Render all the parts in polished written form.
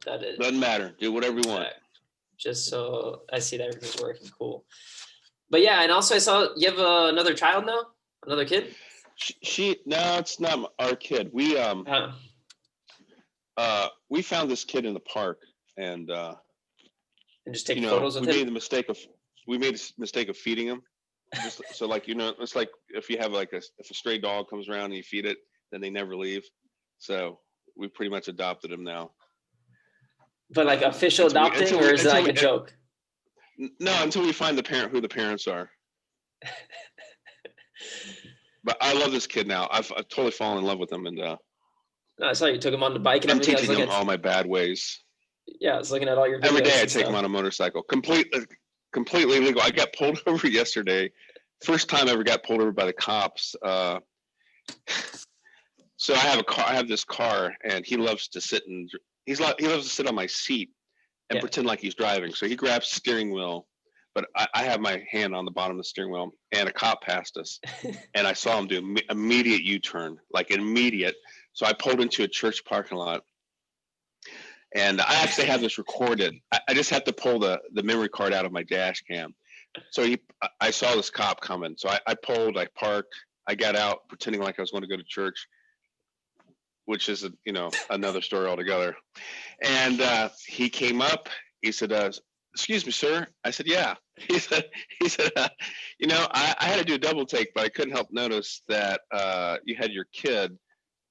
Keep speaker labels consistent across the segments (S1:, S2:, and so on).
S1: That is.
S2: Doesn't matter. Do whatever you want.
S1: Just so I see that everything's working. Cool. But yeah, and also I saw you have another child now, another kid.
S2: No, it's not our kid. We found this kid in the park, and
S1: just take photos of him.
S2: We made the mistake of feeding him. So like it's like if you have if a stray dog comes around and you feed it, then they never leave. So we pretty much adopted him now.
S1: But like official adopting, or is it like a joke?
S2: No, until we find who the parents are. But I love this kid now. I've totally fallen in love with him, and
S1: I saw you took him on the bike and
S2: I'm
S1: everything.
S2: teaching him all my bad ways.
S1: Yeah, I was looking at all your videos.
S2: Every day I take him on a motorcycle. Completely illegal. I got pulled over yesterday. First time I ever got pulled over by the cops. So I have a car. I have this car, and he loves to sit on my seat and pretend like he's driving. So he grabs the steering wheel, but I have my hand on the bottom of the steering wheel, and a cop passed us, and I saw him do immediate U-turn, like immediate. So I pulled into a church parking lot, and I actually have this recorded. I just have to pull the memory card out of my dash cam. So I saw this cop coming. So I pulled, I parked, I got out pretending like I was going to go to church, which is another story altogether. And he came up. He said, "Excuse me, sir." I said, "Yeah." He said, I had to do a double take, but I couldn't help notice that you had your kid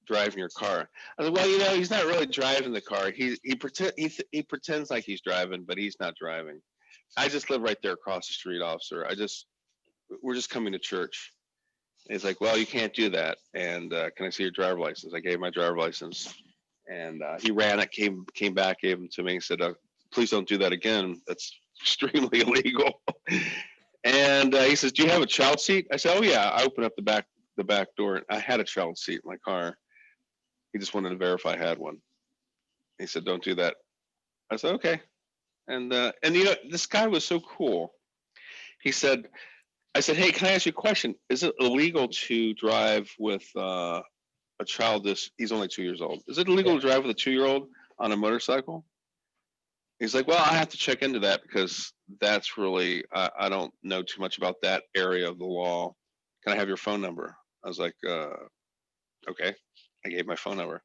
S2: driving your car. I said, "Well, he's not really driving the car. He pretends like he's driving, but he's not driving. I just live right there across the street, officer. We're just coming to church." And he's like, "Well, you can't do that. And can I see your driver's license?" I gave my driver's license, and he ran it, came back, gave him to me. He said, "Please don't do that again. That's extremely illegal." And he says, "Do you have a child seat?" I said, "Oh yeah." I opened up the back door. I had a child seat in my car. He just wanted to verify I had one. He said, "Don't do that." I said, "Okay." And this guy was so cool. I said, "Hey, can I ask you a question? Is it illegal to drive with a child he's only 2 years old? Is it illegal to drive with a 2-year-old on a motorcycle?" He's like, "Well, I have to check into that because that's really, I don't know too much about that area of the law. Can I have your phone number?" I was like, "Okay." I gave my phone number.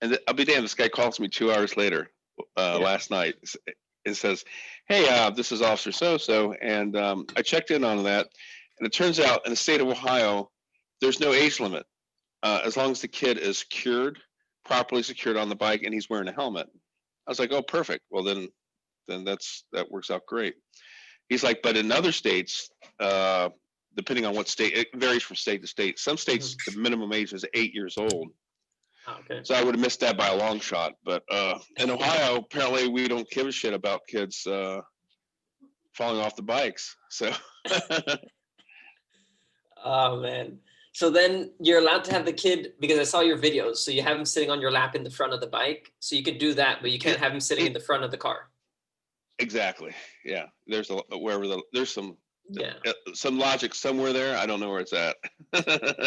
S2: And I'll be damned, this guy calls me 2 hours later last night and says, "Hey, this is Officer So-so, and I checked in on that, and it turns out in the state of Ohio, there's no age limit as long as the kid is properly secured on the bike, and he's wearing a helmet." I was like, "Oh, perfect. Well, then that works out great." He's like, "But in other states, depending on what state, it varies from state to state. Some states, the minimum age is 8 years old."
S1: Okay.
S2: So I would have missed that by a long shot. But in Ohio, apparently we don't give a shit about kids falling off the bikes. So.
S1: Oh, man. So then you're allowed to have the kid, because I saw your videos. So you have him sitting on your lap in the front of the bike. So you could do that, but you can't have him sitting in the front of the car.
S2: Exactly. Yeah. There's some logic somewhere there. I don't know where it's at.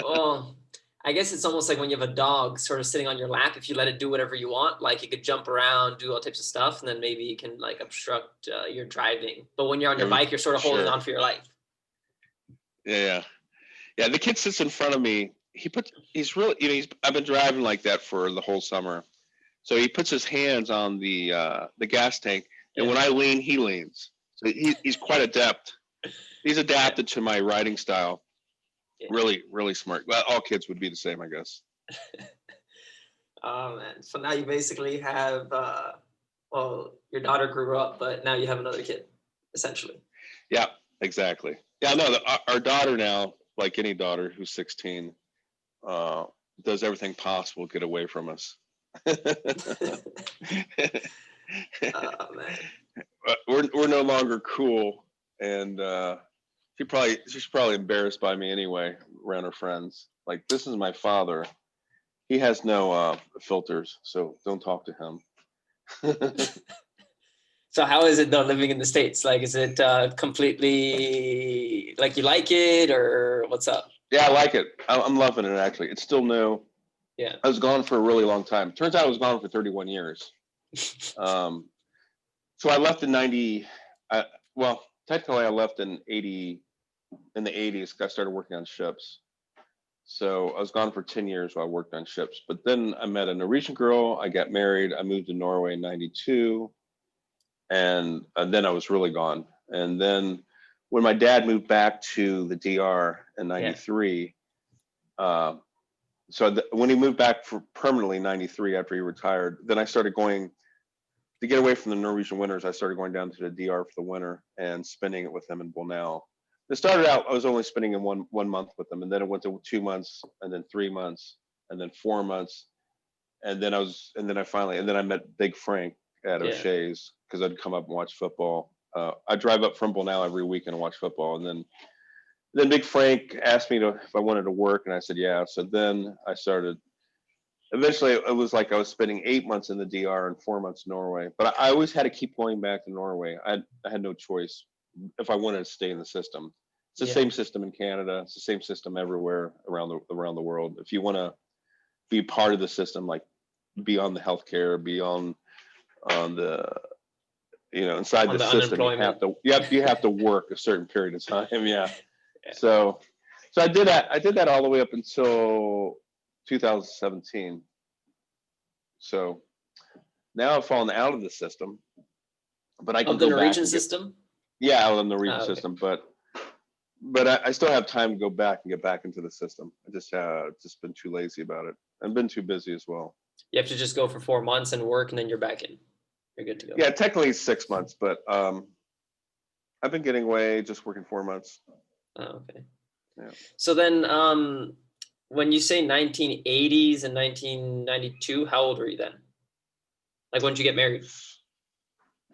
S1: Well, I guess it's almost like when you have a dog sort of sitting on your lap. If you let it do whatever you want, like it could jump around, do all types of stuff, and then maybe you can like obstruct your driving. But when you're on your bike, you're sort of holding on for your life.
S2: Yeah. The kid sits in front of me. I've been driving like that for the whole summer. So he puts his hands on the gas tank, and when I lean, he leans. So he's quite adept. He's adapted to my riding style. Yeah. Really, really smart. Well, all kids would be the same, I guess.
S1: Oh man! So now you basically have, your daughter grew up, but now you have another kid, essentially.
S2: Yeah, exactly. Yeah, no, our daughter now, like any daughter who's 16, does everything possible to get away from us.
S1: Oh man!
S2: We're no longer cool, and she's probably embarrassed by me anyway around her friends. Like, this is my father. He has no filters, so don't talk to him.
S1: So how is it though living in the States? Like, is it completely like you like it, or what's up?
S2: Yeah, I like it. I'm loving it, actually. It's still new.
S1: Yeah.
S2: I was gone for a really long time. Turns out I was gone for 31 years. Um, so I left in 90. Well, technically, I left in 80 in the 80s. I started working on ships. So I was gone for 10 years while I worked on ships. But then I met a Norwegian girl. I got married. I moved to Norway in 92. And then I was really gone. And then when my dad moved back to the DR in
S1: Yeah.
S2: 93, uh, when he moved back for permanently in 93 after he retired, then I started going to get away from the Norwegian winters. I started going down to the DR for the winter and spending it with them in Bolnau. It started out, I was only spending in one month with them, and then it went to 2 months, and then 3 months, and then 4 months, and then I met Big Frank at
S1: Yeah.
S2: O'Shea's because I'd come up and watch football. I drive up from Bolnau every weekend and watch football, and then Big Frank asked me if I wanted to work, and I said yeah. So then I started. Eventually, it was like I was spending 8 months in the DR and 4 months in Norway. But I always had to keep going back to Norway. I had no choice if I wanted to stay in the system. It's the
S1: Yeah.
S2: same system in Canada. It's the same system everywhere around the world. If you want to be part of the system, like be on the healthcare, be on the inside
S1: On
S2: the
S1: the
S2: system,
S1: unemployment.
S2: you have to work a certain period of time. Yeah.
S1: Yeah.
S2: So I did that. I did that all the way up until 2017. So now I've fallen out of the system, but I can
S1: Of the
S2: go back
S1: Norwegian
S2: and get,
S1: system?
S2: yeah, out of the Norwegian
S1: Okay.
S2: system, but I still have time to go back and get back into the system. I just been too lazy about it. I've been too busy as well.
S1: You have to just go for 4 months and work, and then you're back in. You're good to go.
S2: Yeah, technically it's 6 months, but I've been getting away just working 4 months.
S1: Oh, okay.
S2: Yeah.
S1: So then, when you say 1980s and 1992, how old were you then? Like, when did you get married?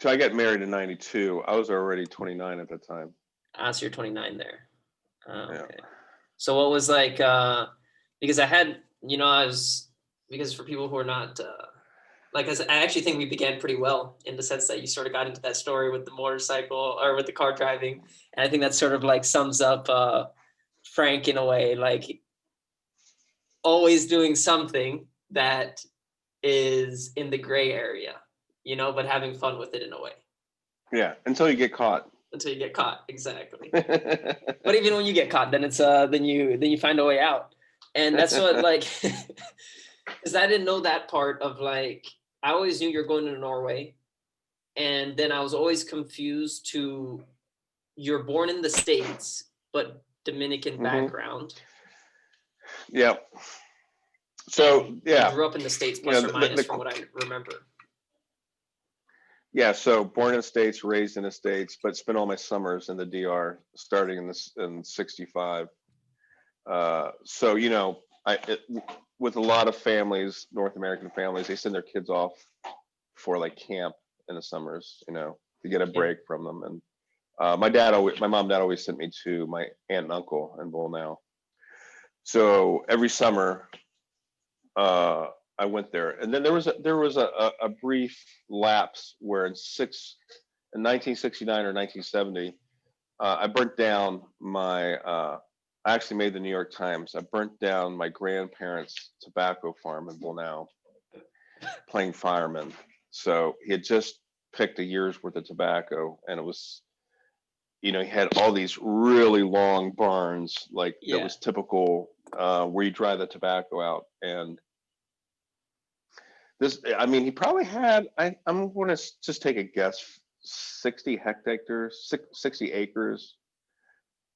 S2: So I got married in 92. I was already 29 at that time.
S1: Ah, so you're 29 there.
S2: Yeah.
S1: Okay. So what was like, because because for people who are not, like, I actually think we began pretty well in the sense that you sort of got into that story with the motorcycle or with the car driving. And I think that sort of like sums up Frank in a way, like always doing something that is in the gray area, but having fun with it in a way.
S2: Yeah, until you get caught.
S1: Until you get caught, exactly. But even when you get caught, then it's then you find a way out, and that's what like, because I didn't know that part of like I always knew you're going to Norway, and then I was always confused to you're born in the States but Dominican background.
S2: Yeah. So yeah,
S1: you grew up in the States plus or minus from what I remember.
S2: Yeah, so born in the States, raised in the States, but spent all my summers in the DR, starting in '65. So with a lot of families, North American families, they send their kids off for like camp in the summers, to get a break from them. And my mom and dad always sent me to my aunt and uncle in Bolnau. So every summer, I went there, and then there was a brief lapse where in 1969 or 1970, I burnt down I actually made the New York Times. I burnt down my grandparents' tobacco farm in Bolnau, playing fireman. So he had just picked a year's worth of tobacco, and it was, he had all these really long barns, like that was typical where you dry the tobacco out. And he probably had, I'm going to just take a guess, 60 hectares, 60 acres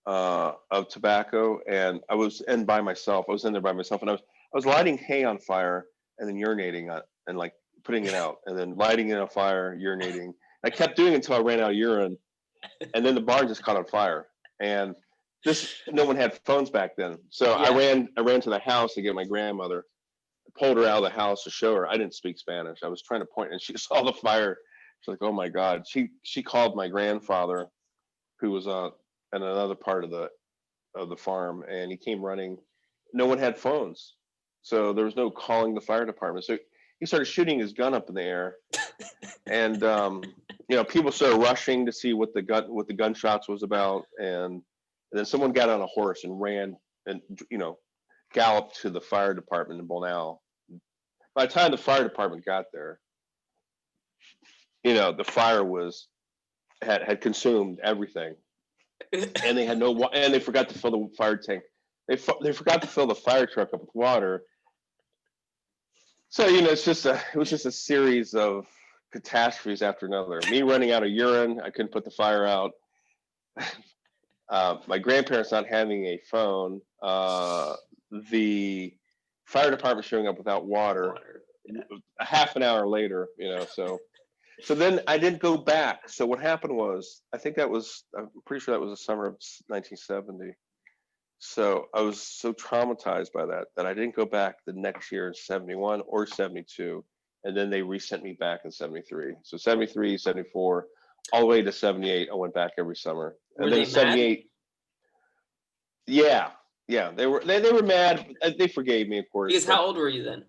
S2: of tobacco. And I was in by myself. I was in there by myself, and I was lighting hay on fire and then urinating on it and like putting it out and then lighting it on fire, urinating. I kept doing it until I ran out of urine, and then the barn just caught on fire. And no one had phones back then. So I ran to the house to get my grandmother. Pulled her out of the house to show her. I didn't speak Spanish. I was trying to point, and she saw the fire. She's like, "Oh my God!" She called my grandfather, who was in another part of the farm, and he came running. No one had phones, so there was no calling the fire department. So he started shooting his gun up in the air, and people started rushing to see what the gunshots was about, and then someone got on a horse and ran and galloped to the fire department in Bolnau. By the time the fire department got there, the fire had consumed everything, and they had and they forgot to fill the fire tank. They forgot to fill the fire truck up with water. So it was just a series of catastrophes after another. Me running out of urine, I couldn't put the fire out. My grandparents not having a phone. The fire department showing up without water.
S1: Yeah.
S2: A half an hour later, so then I didn't go back. So what happened was, I'm pretty sure that was the summer of 1970. So I was so traumatized by that I didn't go back the next year in 71 or 72. And then they resent me back in 73. So 73, 74, all the way to 78, I went back every summer.
S1: Were
S2: And then
S1: they
S2: 78, mad? Yeah, they were mad. They forgave me, of course.
S1: Because how old were you then?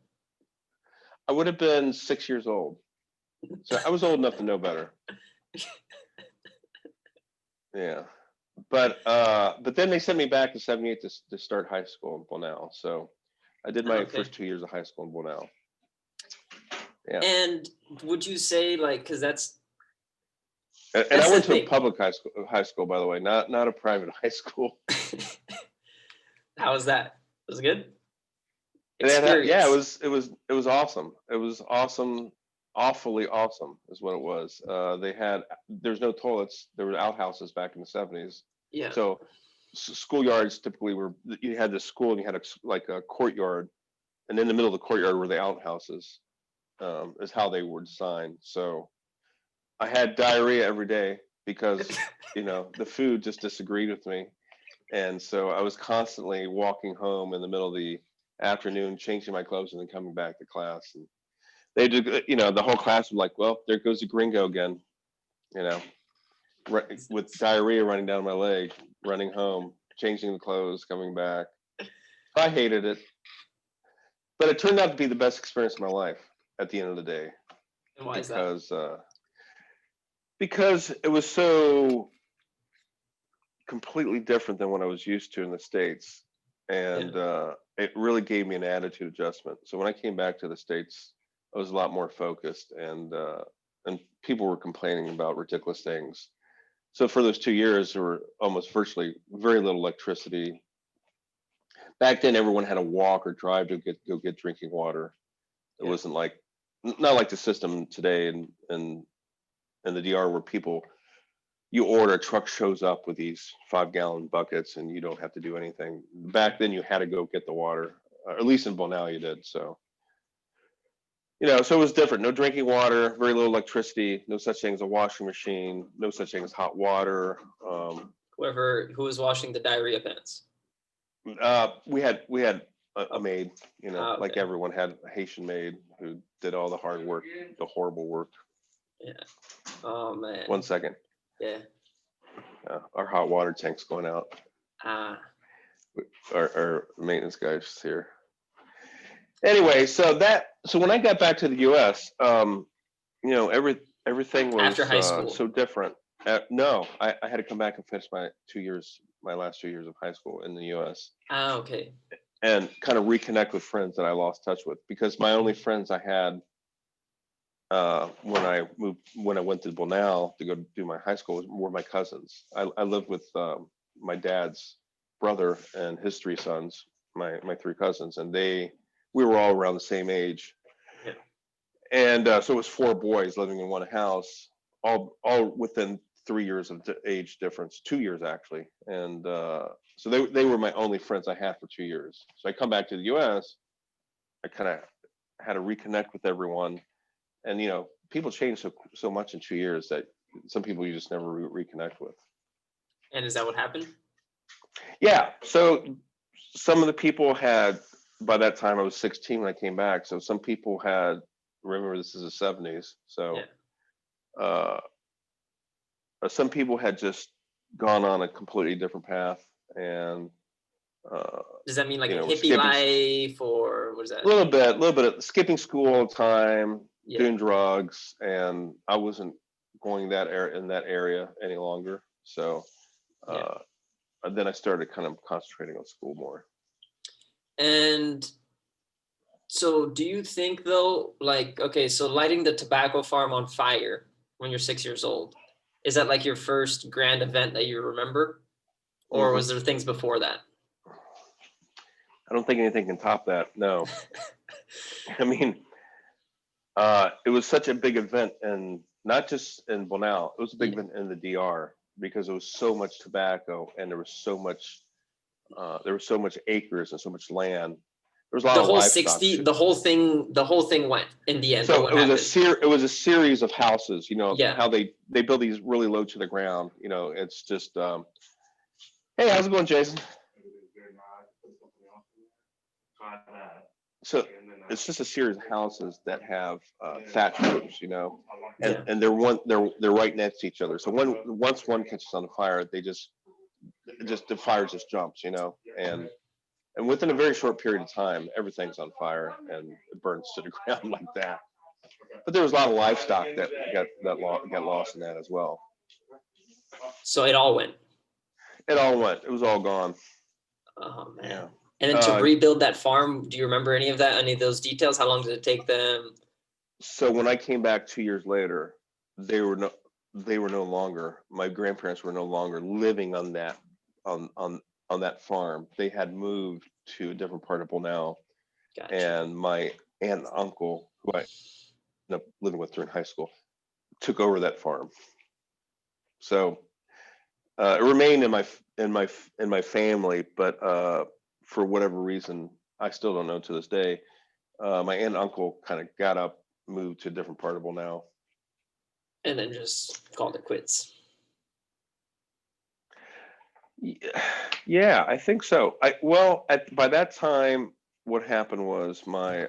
S2: I would have been 6 years old. So I was old enough to know better. Yeah. But then they sent me back to 78 to start high school in Bonao. So I did my first 2 years of high school in Bonao. Yeah.
S1: And would you say, like, because that's
S2: I went to a public high school, by the way, not a private high school.
S1: How was that? Was it good?
S2: Yeah, it was awesome. It was awesome, awfully awesome is what it was. There's no toilets. There were outhouses back in the 70s.
S1: Yeah.
S2: So schoolyards typically you had the school and you had a courtyard, and in the middle of the courtyard were the outhouses. Is how they were designed. So I had diarrhea every day because the food just disagreed with me, and so I was constantly walking home in the middle of the afternoon, changing my clothes, and then coming back to class. And they did, the whole class was like, "Well, there goes the gringo again," with diarrhea running down my leg, running home, changing the clothes, coming back. I hated it, but it turned out to be the best experience of my life at the end of the day.
S1: And why is that?
S2: Because it was so completely different than what I was used to in the States. And it really gave me an attitude adjustment. So when I came back to the States, I was a lot more focused, and people were complaining about ridiculous things. So for those 2 years, there were almost virtually very little electricity. Back then, everyone had to walk or drive to go get drinking water. It wasn't not like the system today in the DR where you order, a truck shows up with these 5-gallon buckets and you don't have to do anything. Back then you had to go get the water, or at least in Bonao you did. So, so it was different. No drinking water, very little electricity, no such thing as a washing machine, no such thing as hot water.
S1: Who was washing the diarrhea pants?
S2: We had a maid,
S1: Okay.
S2: like everyone had a Haitian maid who did all the hard work, the horrible work.
S1: Yeah. Oh man.
S2: 1 second.
S1: Yeah.
S2: Our hot water tank's going out. Our maintenance guy's here. Anyway, so when I got back to the U.S., everything was
S1: after high school.
S2: So different. No, I had to come back and finish my last 2 years of high school in the U.S.
S1: Okay.
S2: And kind of reconnect with friends that I lost touch with, because my only friends I had when I went to Bonao to go do my high school were my cousins. I lived with my dad's brother and his 3 sons, my 3 cousins, and we were all around the same age.
S1: Yeah.
S2: And so it was 4 boys living in one house, all within 3 years of age difference, 2 years actually. And so they were my only friends I had for 2 years. So I come back to the U.S., I kind of had to reconnect with everyone. And people change so much in 2 years that some people you just never reconnect with.
S1: And is that what happened?
S2: Yeah. So some of the people by that time I was 16 when I came back. So some people remember this is the 70s. So some people had just gone on a completely different path. And
S1: does that mean like a hippie life, or what is that?
S2: A little bit of skipping school all the time. Doing drugs, and I wasn't going in that area any longer. So then I started kind of concentrating on school more.
S1: And so do you think though, like, okay, so lighting the tobacco farm on fire, when you're 6 years old. Is that like your first grand event that you remember? Or was there things before that?
S3: I don't think anything can top that. No. I mean, it was such a big event, and not just in Bonao, it was a big event in the DR, because there was so much tobacco, and there was so much acres and so much land. There was a lot
S1: The
S3: of
S1: whole
S3: livestock
S1: 60,
S3: too.
S1: the whole thing went in the end.
S3: So
S1: what
S3: it was
S1: happened?
S3: it was a series of houses,
S1: Yeah.
S3: how they build these really low to the ground. It's just hey, how's it going, Jason? So it's just a series of houses that have thatch roofs, and they're right next to each other. So once one catches on fire, the fire just jumps, and within a very short period of time, everything's on fire and it burns to the ground like that. But there was a lot of livestock that got lost in that as well.
S1: So it all went.
S3: It all went. It was all gone.
S1: Oh man.
S3: Yeah.
S1: And then to rebuild that farm, do you remember any of that? Any of those details? How long did it take them?
S3: So when I came back 2 years later, they were no longer, my grandparents were no longer living on that farm. They had moved to a different part of Bonao.
S1: Gotcha.
S3: And my aunt and uncle, who I ended up living with during high school, took over that farm. So it remained in my family, but for whatever reason, I still don't know to this day. My aunt and uncle kind of got up, moved to a different part of Bonao,
S1: and then just called it quits.
S3: Yeah, I think so. By that time, what happened was my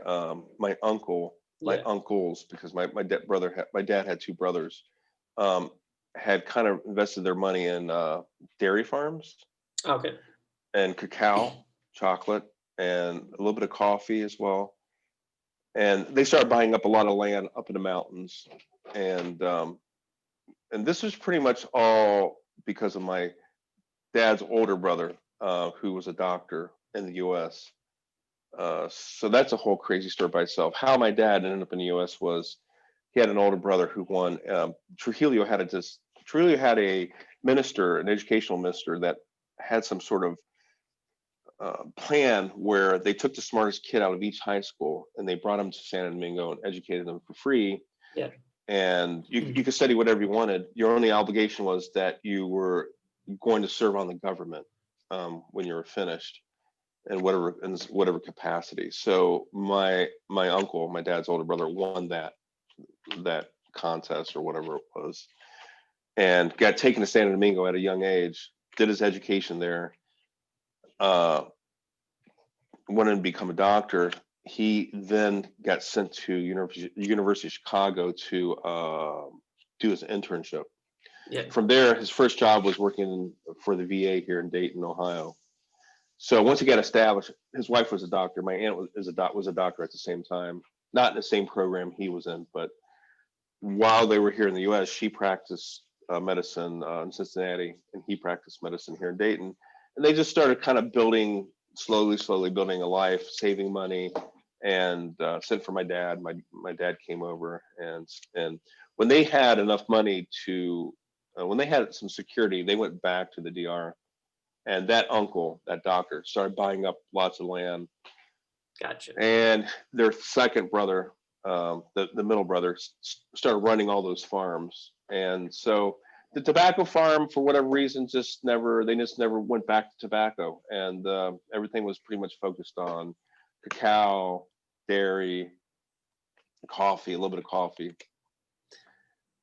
S3: uncles, because my dad had two brothers, had kind of invested their money in dairy farms.
S1: Okay.
S3: And cacao, chocolate, and a little bit of coffee as well. And they started buying up a lot of land up in the mountains, and this was pretty much all because of my dad's older brother, who was a doctor in the U.S. So that's a whole crazy story by itself. How my dad ended up in the U.S. was he had an older brother who won. Trujillo had a minister, an educational minister, that had some sort of plan where they took the smartest kid out of each high school and they brought him to San Domingo and educated them for free.
S1: Yeah.
S3: And you could study whatever you wanted. Your only obligation was that you were going to serve on the government when you were finished, in whatever capacity. So my uncle, my dad's older brother, won that contest or whatever it was, and got taken to San Domingo at a young age. Did his education there. Wanted to become a doctor. He then got sent to University of Chicago to do his internship.
S1: Yeah.
S3: From there, his first job was working for the VA here in Dayton, Ohio. So once he got established, his wife was a doctor. My aunt was a doctor at the same time, not in the same program he was in, but while they were here in the U.S., she practiced medicine in Cincinnati, and he practiced medicine here in Dayton. And they just started kind of slowly building a life, saving money, and sent for my dad. My dad came over, and when they had enough money to, when they had some security, they went back to the DR. And that uncle, that doctor, started buying up lots of land.
S1: Gotcha.
S3: And their second brother, the middle brother, started running all those farms. And so the tobacco farm, for whatever reason, just never went back to tobacco. And everything was pretty much focused on cacao, dairy, coffee, a little bit of coffee.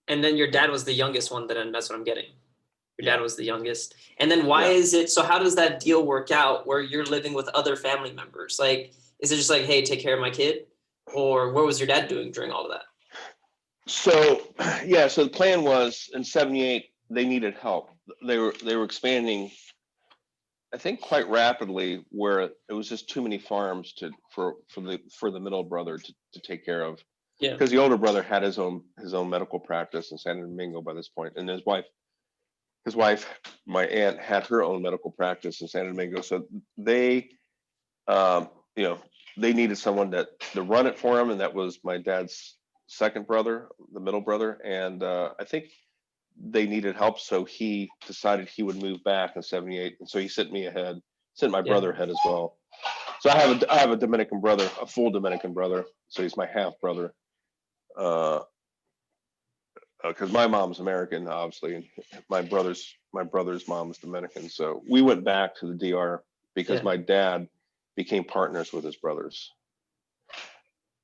S1: And then your dad was the youngest one, then that's what I'm getting. Your dad was the youngest. And then
S3: Yeah.
S1: is it, so how does that deal work out where you're living with other family members? Like, is it just like, hey, take care of my kid? Or what was your dad doing during all of that?
S3: So, yeah, so the plan was in '78, they needed help. They were expanding, I think, quite rapidly, where it was just too many farms for the middle brother to take care of.
S1: Yeah.
S3: Because the older brother had his own medical practice in San Domingo by this point, and his wife, my aunt, had her own medical practice in San Domingo. So they, they needed someone to run it for them, and that was my dad's second brother, the middle brother, and I think they needed help, so he decided he would move back in '78, and so he sent me ahead, sent my
S1: Yeah.
S3: brother ahead as well. So I have a Dominican brother, a full Dominican brother, so he's my half brother. Because my mom's American, obviously, and my brother's mom is Dominican. So we went back to the DR because
S1: Yeah.
S3: my dad became partners with his brothers,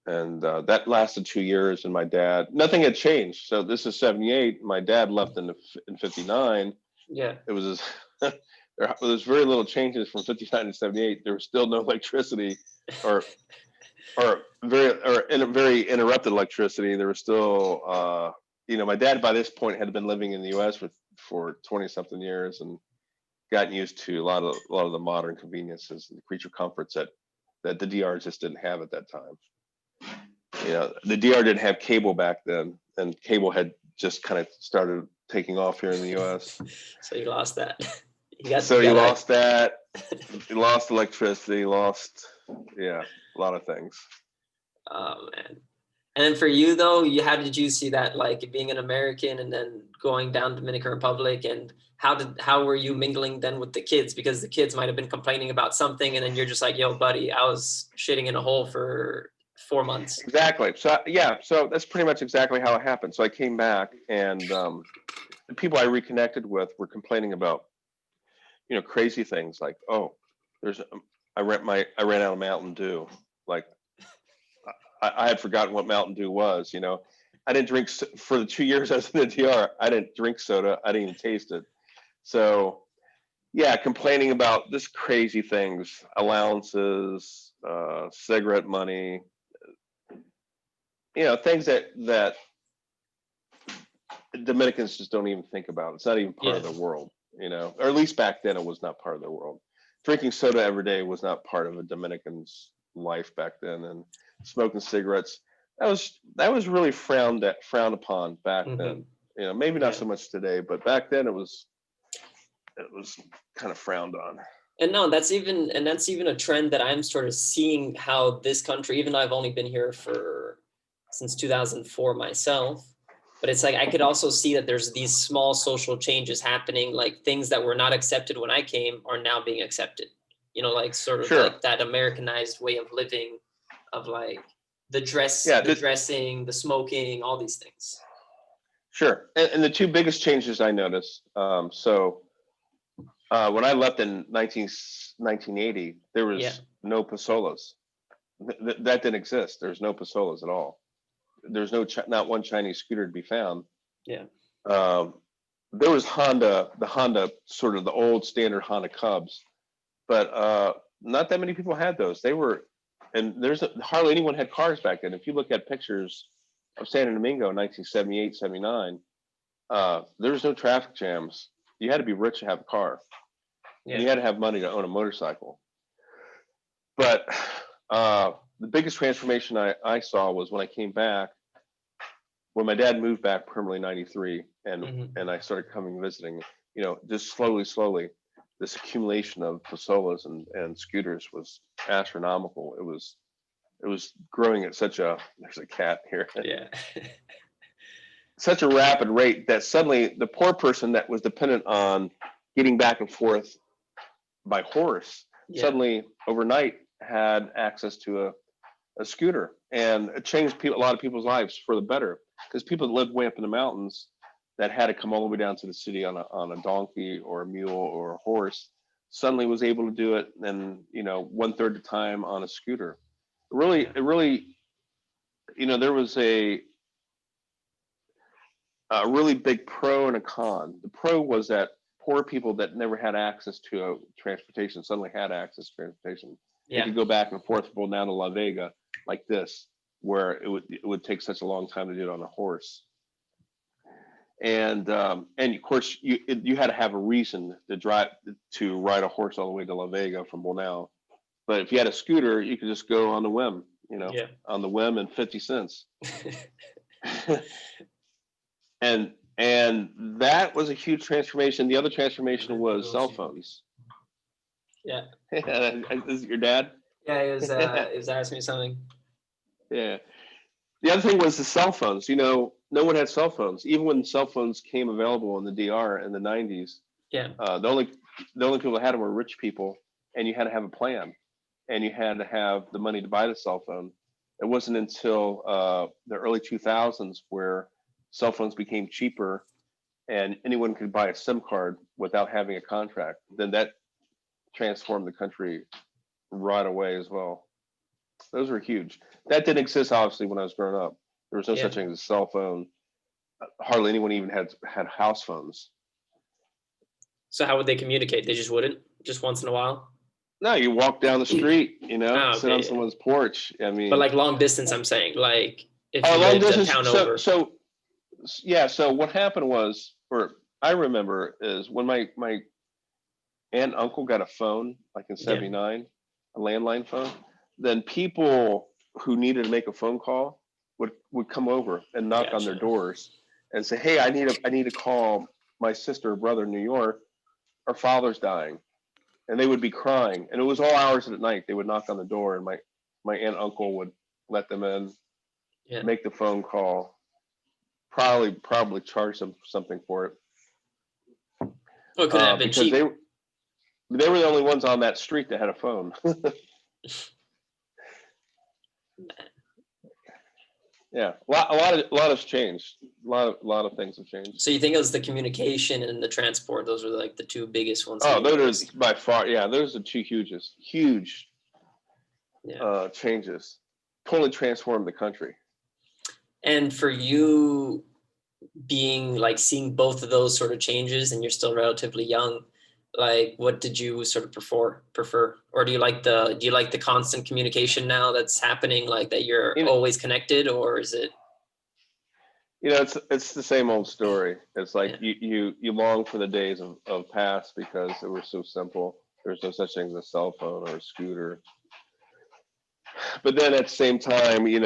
S3: and that lasted 2 years. And my dad, nothing had changed. So this is '78. My dad left in '59.
S1: Yeah.
S3: It was there was very little changes from '59 to '78. There was still no electricity, or very interrupted electricity. There was still my dad by this point had been living in the U.S. for 20 something years and gotten used to a lot of the modern conveniences and creature comforts that the DR just didn't have at that time. The DR didn't have cable back then, and cable had just kind of started taking off here in the U.S.
S1: So you lost that.
S3: You lost that. You lost electricity. Lost, a lot of things.
S1: Oh man. And then for you though, how did you see that, like being an American and then going down Dominican Republic, and how were you mingling then with the kids? Because the kids might have been complaining about something, and then you're just like, yo, buddy, I was shitting in a hole for 4 months.
S3: Exactly. So that's pretty much exactly how it happened. So I came back, and the people I reconnected with were complaining about, crazy things like, oh, I ran out of Mountain Dew. Like, I had forgotten what Mountain Dew was. I didn't drink for the 2 years I was in the DR. I didn't drink soda. I didn't even taste it. So, yeah, complaining about this crazy things, allowances, cigarette money, things that Dominicans just don't even think about. It's not even part of their world, or at least back then it was not part of their world. Drinking soda every day was not part of a Dominican's life back then, and smoking cigarettes, that was really frowned upon back then. Maybe not so much today, but back then it was kind of frowned on.
S1: And no, that's even a trend that I'm sort of seeing, how this country, even though I've only been here since 2004 myself, but it's like I could also see that there's these small social changes happening, like things that were not accepted when I came are now being accepted. Like sort of like that Americanized way of living, of like the dressing, the smoking, all these things.
S3: Sure. And the two biggest changes I noticed, when I left in 1980, there was no pasolas. That didn't exist. There's no pasolas at all. There's not one Chinese scooter to be found.
S1: Yeah.
S3: There was the Honda, sort of the old standard Honda Cubs, but not that many people had those. And hardly anyone had cars back then. If you look at pictures of Santo Domingo in 1978, 79, there was no traffic jams. You had to be rich to have a car. And you had to have money to own a motorcycle. But the biggest transformation I saw was when I came back, when my dad moved back permanently in '93, and I started coming visiting. Just slowly, this accumulation of pasolas and scooters was astronomical. It was growing at there's a cat here.
S1: Yeah.
S3: Such a rapid rate that suddenly the poor person that was dependent on getting back and forth by horse suddenly overnight had access to a scooter, and it changed a lot of people's lives for the better, because people that lived way up in the mountains that had to come all the way down to the city on a donkey or a mule or a horse suddenly was able to do it, and 1/3 the time on a scooter. It really there was a really big pro and a con. The pro was that poor people that never had access to transportation suddenly had access to transportation. They could go back and forth from down to La Vega like this, where it would take such a long time to do it on a horse. And of course you had to have a reason to ride a horse all the way to La Vega from Bonao. But if you had a scooter, you could just go on the whim, on the whim, and 50 cents. And that was a huge transformation. The other transformation was cell phones.
S1: Yeah.
S3: Is it your dad?
S1: Yeah, he was asking me something.
S3: Yeah. The other thing was the cell phones. You know, no one had cell phones. Even when cell phones came available in the DR in the 90s,
S1: Yeah.
S3: The only people that had them were rich people, and you had to have a plan, and you had to have the money to buy the cell phone. It wasn't until the early 2000s where cell phones became cheaper, and anyone could buy a SIM card without having a contract. Then that transformed the country right away as well. Those were huge. That didn't exist obviously when I was growing up. There was no
S1: Yeah.
S3: such thing as a cell phone. Hardly anyone even had house phones.
S1: So how would they communicate? They just wouldn't, just once in a while.
S3: No, you walk down the street, sit
S1: Okay,
S3: on
S1: yeah.
S3: someone's porch. I mean,
S1: But like long distance, I'm saying, like if you
S3: long
S1: lived a
S3: distance.
S1: town
S3: So,
S1: over.
S3: so, yeah. So what happened was, or I remember, is when my aunt and uncle got a phone, like in
S1: Yeah.
S3: '79, a landline phone. Then people who needed to make a phone call would come over and knock on their
S1: Gotcha.
S3: doors and say, "Hey, I need to call my sister or brother in New York. Our father's dying," and they would be crying. And it was all hours of the night. They would knock on the door, and my aunt and uncle would let them in,
S1: Yeah.
S3: make the phone call, probably charge them something for it.
S1: Well, it couldn't have been
S3: because
S1: cheap.
S3: they were the only ones on that street that had a phone. Yeah, a lot has changed. A lot of things have changed.
S1: So you think it was the communication and the transport? Those were like the two biggest ones.
S3: Oh, those are by far, yeah, those are two huge
S1: Yeah.
S3: changes. Totally transformed the country.
S1: And for you, being like seeing both of those sort of changes, and you're still relatively young, like what did you sort of prefer, or do you like the constant communication now that's happening, like that you're always connected, or is it?
S3: It's the same old story. It's like
S1: Yeah.
S3: you long for the days of past because it was so simple. There's no such thing as a cell phone or a scooter. But then at the same time, you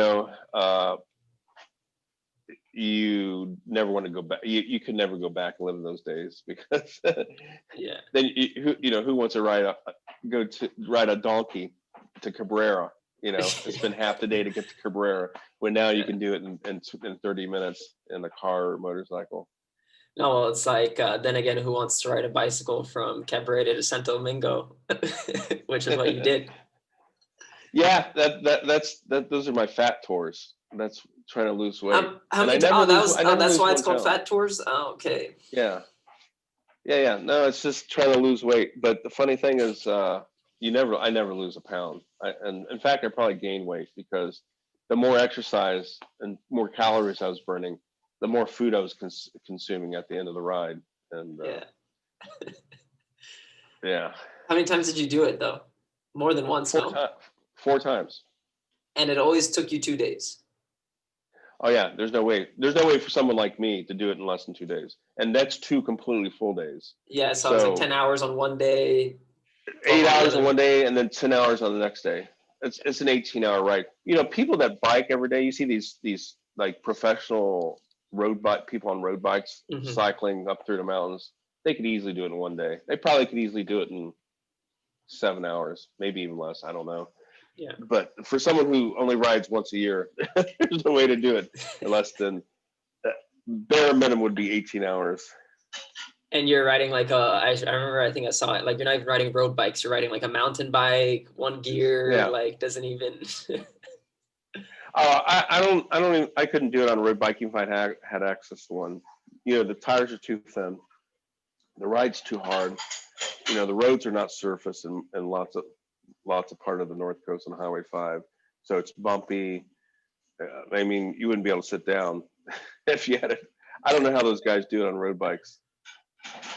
S3: never want to go back. You could never go back and live in those days because
S1: Yeah.
S3: then who wants to ride a donkey to Cabrera? Spend half the day to get to Cabrera when now you
S1: Yeah.
S3: can do it in 30 minutes in a car or motorcycle.
S1: No, well, it's like then again, who wants to ride a bicycle from Cabrera to Santo Domingo, which is what you did.
S3: Yeah, those are my fat tours. That's trying to lose weight.
S1: How
S3: And
S1: many? That's why it's called fat tours. Oh, okay.
S3: Yeah. No, it's just trying to lose weight. But the funny thing is, I never lose a pound. And in fact, I probably gain weight because the more exercise and more calories I was burning, the more food I was consuming at the end of the ride. And
S1: Yeah.
S3: yeah.
S1: How many times did you do it though? More than once, no?
S3: 4 times.
S1: And it always took you 2 days.
S3: Oh yeah, there's no way for someone like me to do it in less than 2 days, and that's 2 completely full days.
S1: Yeah, so it was like 10 hours on one day,
S3: 8 hours on one day, and then 10 hours on the next day. It's an 18-hour ride. People that bike every day, you see these like professional people on road bikes cycling up through the mountains. They could easily do it in one day. They probably could easily do it in 7 hours, maybe even less. I don't know.
S1: Yeah.
S3: But for someone who only rides once a year, there's no way to do it in less than bare minimum would be 18 hours.
S1: And you're riding like I remember, I think I saw it, like you're not even riding road bikes, you're riding like a mountain bike, one gear, like doesn't even.
S3: I couldn't do it on a road bike even if I had access to one. The tires are too thin. The ride's too hard. The roads are not surface in lots of part of the North Coast on Highway 5. So it's bumpy. I mean, you wouldn't be able to sit down if you had it. I don't know how those guys do it on road bikes.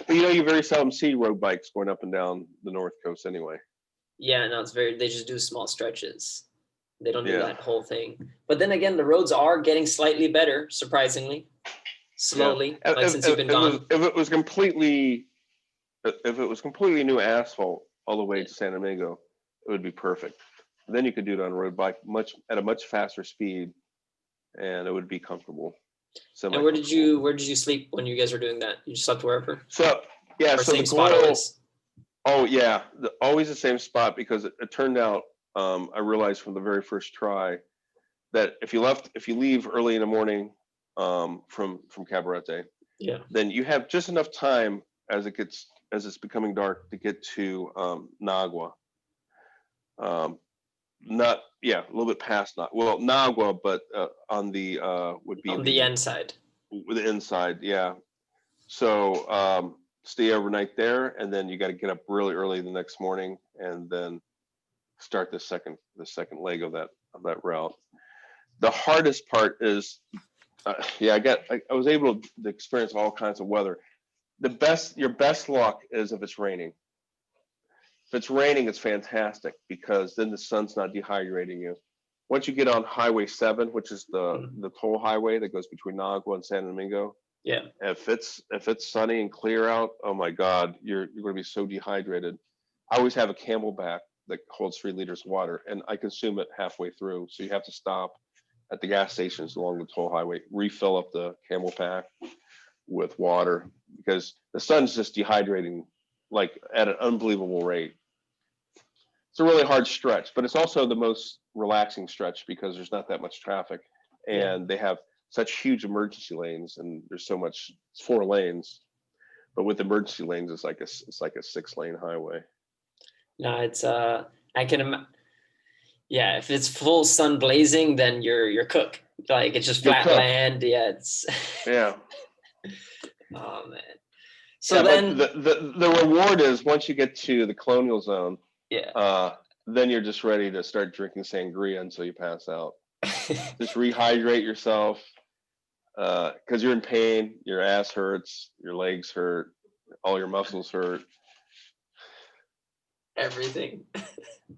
S3: But you very seldom see road bikes going up and down the North Coast anyway.
S1: Yeah, no, they just do small stretches. They don't do that whole thing. But then again, the roads are getting slightly better, surprisingly. Slowly, since you've been gone.
S3: If it was completely new asphalt all the way to San Domingo, it would be perfect. Then you could do it on a road bike at a much faster speed, and it would be comfortable.
S1: And where did you sleep when you guys were doing that? You just slept wherever?
S3: So yeah,
S1: so same spot always.
S3: Oh yeah, always the same spot because it turned out I realized from the very first try that if you leave early in the morning from Cabarete,
S1: Yeah.
S3: then you have just enough time as it's becoming dark to get to Nagua. Not a little bit past Nagua, but on the would be
S1: On the end side.
S3: the inside, yeah. So stay overnight there, and then you got to get up really early the next morning, and then start the second leg of that route. The hardest part is, I was able to experience all kinds of weather. Your best luck is if it's raining. If it's raining, it's fantastic because then the sun's not dehydrating you. Once you get on Highway 7, which is the toll highway that goes between Nagua and San Domingo,
S1: yeah,
S3: if it's sunny and clear out, oh my God, you're going to be so dehydrated. I always have a Camelback that holds 3 liters of water, and I consume it halfway through. So you have to stop at the gas stations along the toll highway, refill up the Camelback with water because the sun's just dehydrating like at an unbelievable rate. It's a really hard stretch, but it's also the most relaxing stretch because there's not that much traffic, and they have such huge emergency lanes, and there's so much. It's 4 lanes, but with emergency lanes, it's like a 6-lane highway.
S1: No, it's I can yeah, if it's full sun blazing, then you're cooked. Like it's just flat land. Yeah, it's
S3: yeah.
S1: Oh man. So then
S3: but the reward is once you get to the colonial zone, then you're just ready to start drinking sangria until you pass out. Just rehydrate yourself because you're in pain, your ass hurts, your legs hurt, all your muscles hurt.
S1: Everything.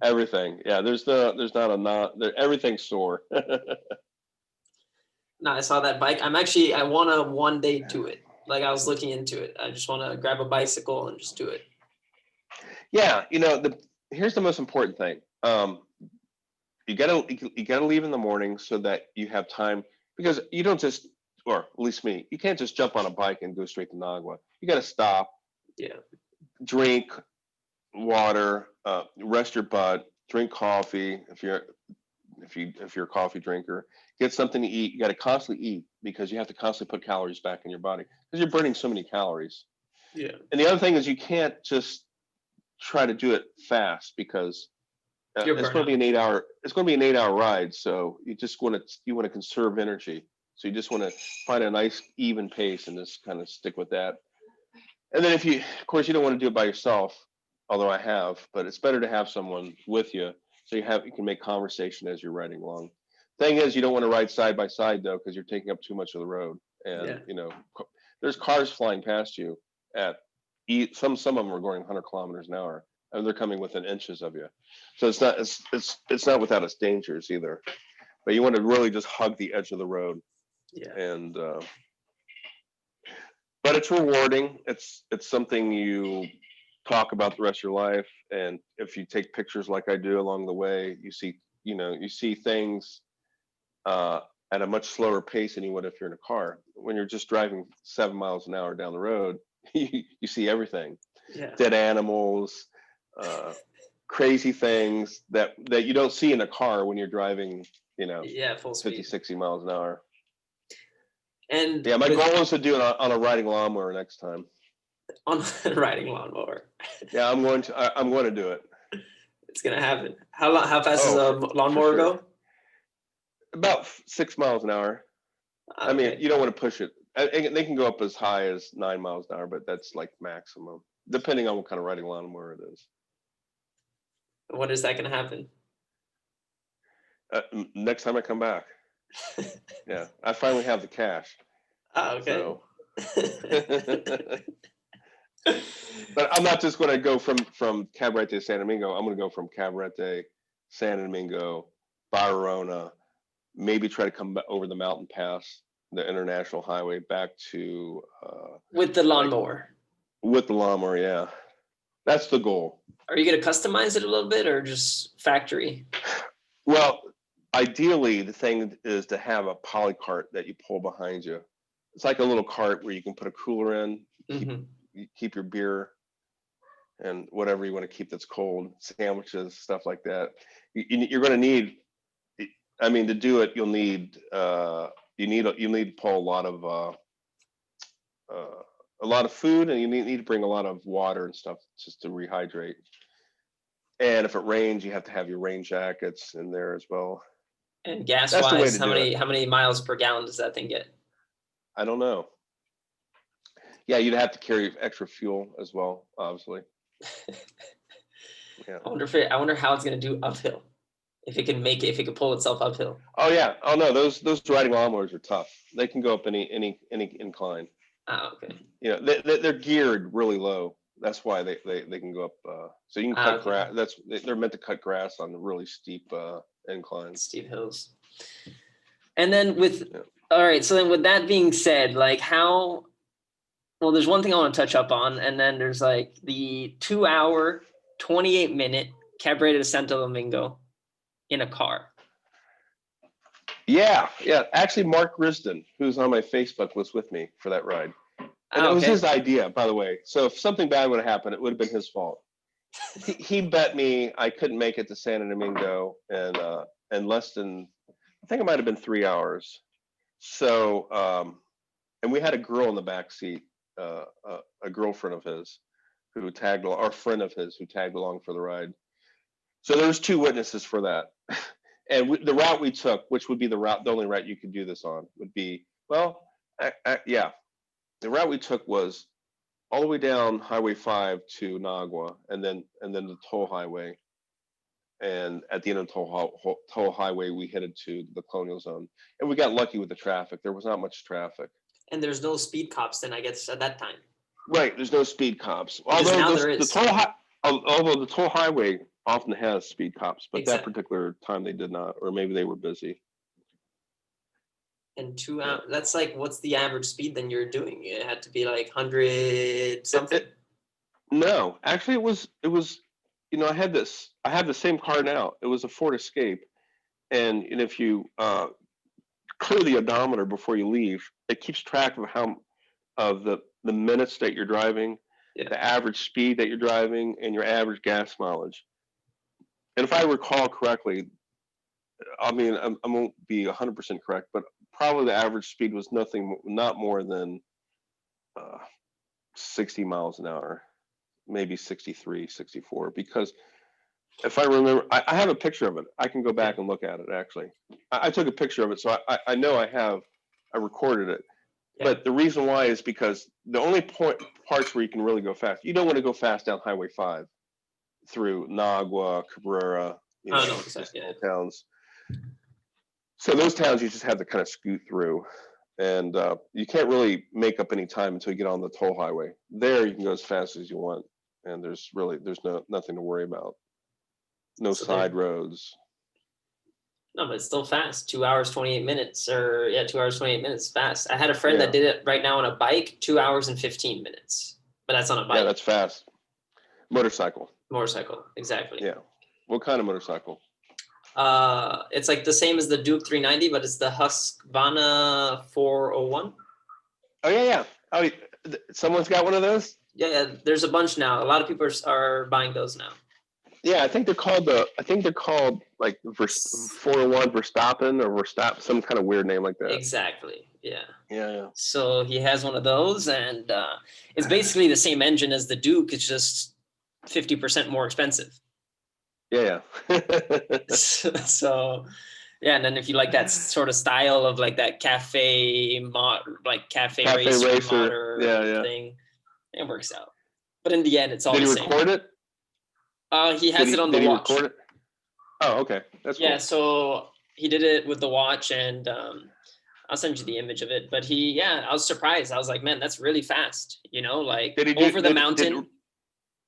S3: Everything. Yeah, everything's sore.
S1: No, I saw that bike. I want to one day do it. Like I was looking into it. I just want to grab a bicycle and just do it.
S3: Yeah, here's the most important thing. You gotta leave in the morning so that you have time, because you don't just, or at least me, you can't just jump on a bike and go straight to Nagua. You gotta stop, drink water, rest your butt, drink coffee if you're a coffee drinker, get something to eat. You got to constantly eat because you have to constantly put calories back in your body because you're burning so many calories.
S1: Yeah.
S3: And the other thing is you can't just try to do it fast because it's going to be an 8-hour ride. So you want to conserve energy. So you just want to find a nice even pace and just kind of stick with that. And then of course, you don't want to do it by yourself, although I have, but it's better to have someone with you. So you can make conversation as you're riding along. Thing is, you don't want to ride side by side though, because you're taking up too much of the road. And there's cars flying past you at some of them are going 100 kilometers an hour, and they're coming within inches of you. So it's not without its dangers either. But you want to really just hug the edge of the road.
S1: Yeah.
S3: And but it's rewarding. It's something you talk about the rest of your life, and if you take pictures like I do along the way, you see things at a much slower pace than you would if you're in a car. When you're just driving 7 miles an hour down the road, you see everything. Dead animals, crazy things that you don't see in a car when you're driving
S1: full
S3: 50
S1: speed.
S3: 60 miles an hour.
S1: And
S3: my goal is to do it on a riding lawnmower next time.
S1: On a riding lawnmower.
S3: Yeah, I'm going to do it.
S1: It's gonna happen. How fast does a lawnmower go?
S3: About 6 miles an hour.
S1: Okay.
S3: I mean, you don't want to push it. They can go up as high as 9 miles an hour, but that's like maximum, depending on what kind of riding lawnmower it is.
S1: When is that gonna happen?
S3: Next time I come back. Yeah, I finally have the cash.
S1: Oh, okay.
S3: So. But I'm not just going to go from Cabarete to San Domingo. I'm going to go from Cabarete, San Domingo, Barcelona, maybe try to come back over the mountain pass, the international highway, back to
S1: with the lawnmower.
S3: With the lawnmower, yeah, that's the goal.
S1: Are you going to customize it a little bit, or just factory?
S3: Well, ideally, the thing is to have a poly cart that you pull behind you. It's like a little cart where you can put a cooler in, keep your beer and whatever you want to keep that's cold, sandwiches, stuff like that. You're going to need I mean, to do it, you'll need you need to pull a lot of food, and you need to bring a lot of water and stuff just to rehydrate. And if it rains, you have to have your rain jackets in there as well.
S1: And gas
S3: That's the way
S1: wise,
S3: to do it.
S1: how many miles per gallon does that thing get?
S3: I don't know. Yeah, you'd have to carry extra fuel as well, obviously. Yeah.
S1: I wonder how it's gonna do uphill. If it can make it, if it can pull itself uphill.
S3: Oh yeah. Oh no, those riding lawnmowers are tough. They can go up any incline.
S1: Ah, okay.
S3: You know, they're geared really low. That's why they can go up. So you can cut
S1: Okay.
S3: grass. They're meant to cut grass on really steep inclines.
S1: Steep hills. And then
S3: Yeah.
S1: all right, so then with that being said, like how, well, there's one thing I want to touch up on, and then there's like the 2 hour, 28-minute Cabrera de Santo Domingo in a car.
S3: Yeah. Actually, Mark Risden, who's on my Facebook, was with me for that ride. And it was
S1: Okay.
S3: his idea, by the way. So if something bad would have happened, it would have been his fault. He bet me I couldn't make it to Santo Domingo in less than, I think it might have been 3 hours. So and we had a girl in the back seat, a girlfriend of his who tagged along, or a friend of his who tagged along for the ride. So there was two witnesses for that. And the route we took, which would be the only route you could do this on, would be, well, yeah. The route we took was all the way down Highway 5 to Nagua, and then the toll highway. And at the end of the toll highway, we headed to the Colonial Zone, and we got lucky with the traffic. There was not much traffic.
S1: And there's no speed cops then, I guess, at that time.
S3: Right, there's no speed cops.
S1: Because
S3: Although
S1: now there is.
S3: although the toll highway often has speed cops, but
S1: Exactly.
S3: that particular time they did not, or maybe they were busy.
S1: And 2 hours, that's like, what's the average speed then you're doing? It had to be like 100 something.
S3: No, actually, it was. You know, I have the same car now. It was a Ford Escape, and if you clear the odometer before you leave, it keeps track of the minutes that you're driving, the average speed that you're driving, and your average gas mileage. And if I recall correctly, I mean, I won't be 100% correct, but probably the average speed was not more than 60 miles an hour, maybe 63, 64. Because if I remember, I have a picture of it. I can go back and look at it, actually. I took a picture of it, so I know I recorded it. Yeah. But the reason why is because the only parts where you can really go fast, you don't want to go fast down Highway 5 through Nagua, Cabrera, towns. So those towns you just have to kind of scoot through, and you can't really make up any time until you get on the toll highway. There you can go as fast as you want, and there's nothing to worry about. No side roads.
S1: No, but it's still fast. 2 hours, 28 minutes, 2 hours, 28 minutes fast. I had a friend that did it right now on a bike, 2 hours and 15 minutes, but that's on a bike.
S3: Yeah, that's fast. Motorcycle,
S1: exactly.
S3: Yeah. What kind of motorcycle?
S1: It's like the same as the Duke 390, but it's the Husqvarna 401. Oh
S3: yeah. Oh, someone's got one of those?
S1: Yeah, there's a bunch now. A lot of people are buying those now.
S3: Yeah, I think they're called like 401 Verstappen or Verstappen, some kind of weird name like that.
S1: Exactly. Yeah.
S3: Yeah.
S1: So he has one of those, and it's basically the same engine as the Duke. It's just 50% more expensive.
S3: Yeah.
S1: So, yeah, and then if you like that sort of style of like that cafe racer motor thing, it works out. But in the end, it's all the same.
S3: Did he record it?
S1: He has it on the watch.
S3: Record it? Oh, okay. That's cool.
S1: Yeah, so he did it with the watch, and I'll send you the image of it. But I was surprised. I was like, man, that's really fast. Like over the mountain.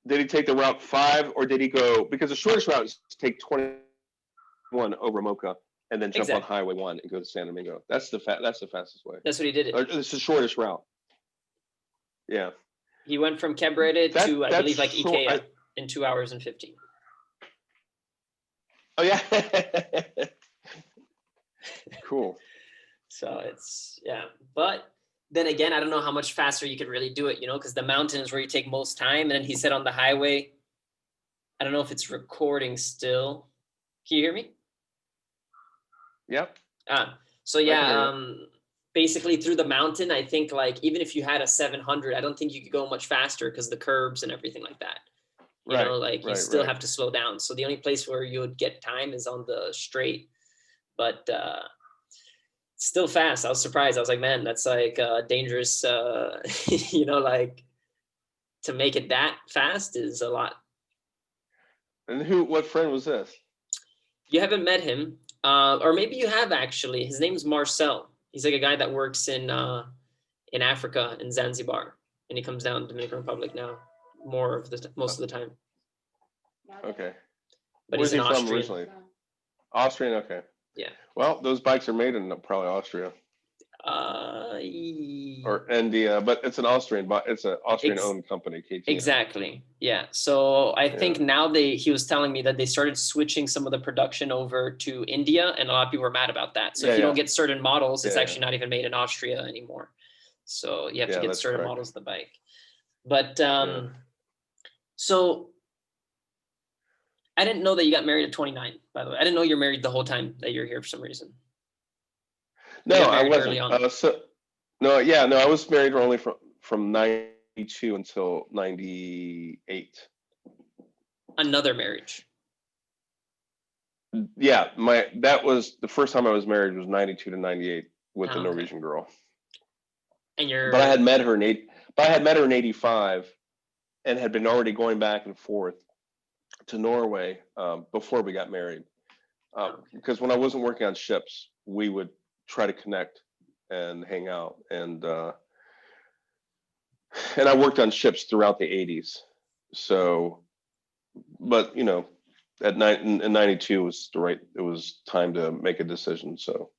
S3: Did he take the Route 5, or did he go, because the shortest route is to take 21 over Mocha and then jump on Highway 1 and go to San Domingo. That's the fastest way.
S1: That's what he did.
S3: It's the shortest route. Yeah.
S1: He went from Cabrera to, I believe, like Ikea in 2 hours and 15.
S3: Oh, yeah. Cool.
S1: So but then again, I don't know how much faster you could really do it, because the mountain is where you take most time. And then he said on the highway, I don't know if it's recording still. Can you hear me?
S3: Yep.
S1: So
S3: I can
S1: yeah,
S3: hear you.
S1: basically through the mountain, I think like even if you had a 700, I don't think you could go much faster because the curbs and everything like that. You know,
S3: Right.
S1: like you
S3: Right.
S1: still
S3: Right.
S1: have to slow down. So the only place where you would get time is on the straight, but still fast. I was surprised. I was like, man, that's like dangerous. You know, like to make it that fast is a lot.
S3: And what friend was this?
S1: You haven't met him, or maybe you have actually. His name's Marcel. He's like a guy that works in Africa in Zanzibar, and he comes down to Dominican Republic now, most of the time.
S3: Okay.
S1: But
S3: Where's
S1: he's an
S3: he from
S1: Austrian.
S3: originally? Austrian. Okay.
S1: Yeah.
S3: Well, those bikes are made in probably Austria or India, but it's an Austrian, but it's an Austrian-owned company, KTM.
S1: Exactly. Yeah. So I think
S3: Yeah.
S1: now he was telling me that they started switching some of the production over to India, and a lot of people were mad about that. So if you don't get certain models, it's actually not even made in Austria anymore. So you have to get
S3: that's
S1: certain
S3: correct.
S1: models of the bike. But
S3: Yeah.
S1: so I didn't know that you got married at 29, by the way. I didn't know you're married the whole time that you're here for some reason.
S3: No,
S1: You got
S3: I
S1: married
S3: wasn't.
S1: early on.
S3: No, I was married only from 92 until 98.
S1: Another marriage.
S3: Yeah, that was the first time I was married was 92 to 98 with a
S1: Okay.
S3: Norwegian girl.
S1: And you're
S3: But I had met her in 85 and had been already going back and forth to Norway before we got married. Because when I wasn't working on ships, we would try to connect and hang out, and I worked on ships throughout the 80s. So, but at night in 92 was it was time to make a decision. So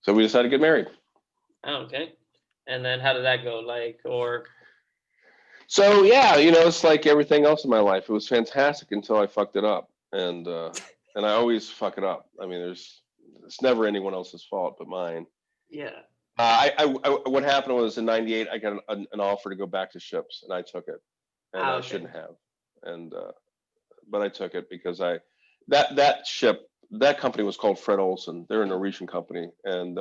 S3: we decided to get married.
S1: okay. And then how did that go?
S3: So yeah, it's like everything else in my life. It was fantastic until I fucked it up, and I always fuck it up. I mean, it's never anyone else's fault but mine.
S1: Yeah.
S3: What happened was in '98 I got an offer to go back to ships, and I took it, and I shouldn't have, and but I took it because that company was called Fred Olsen. They're a Norwegian company, and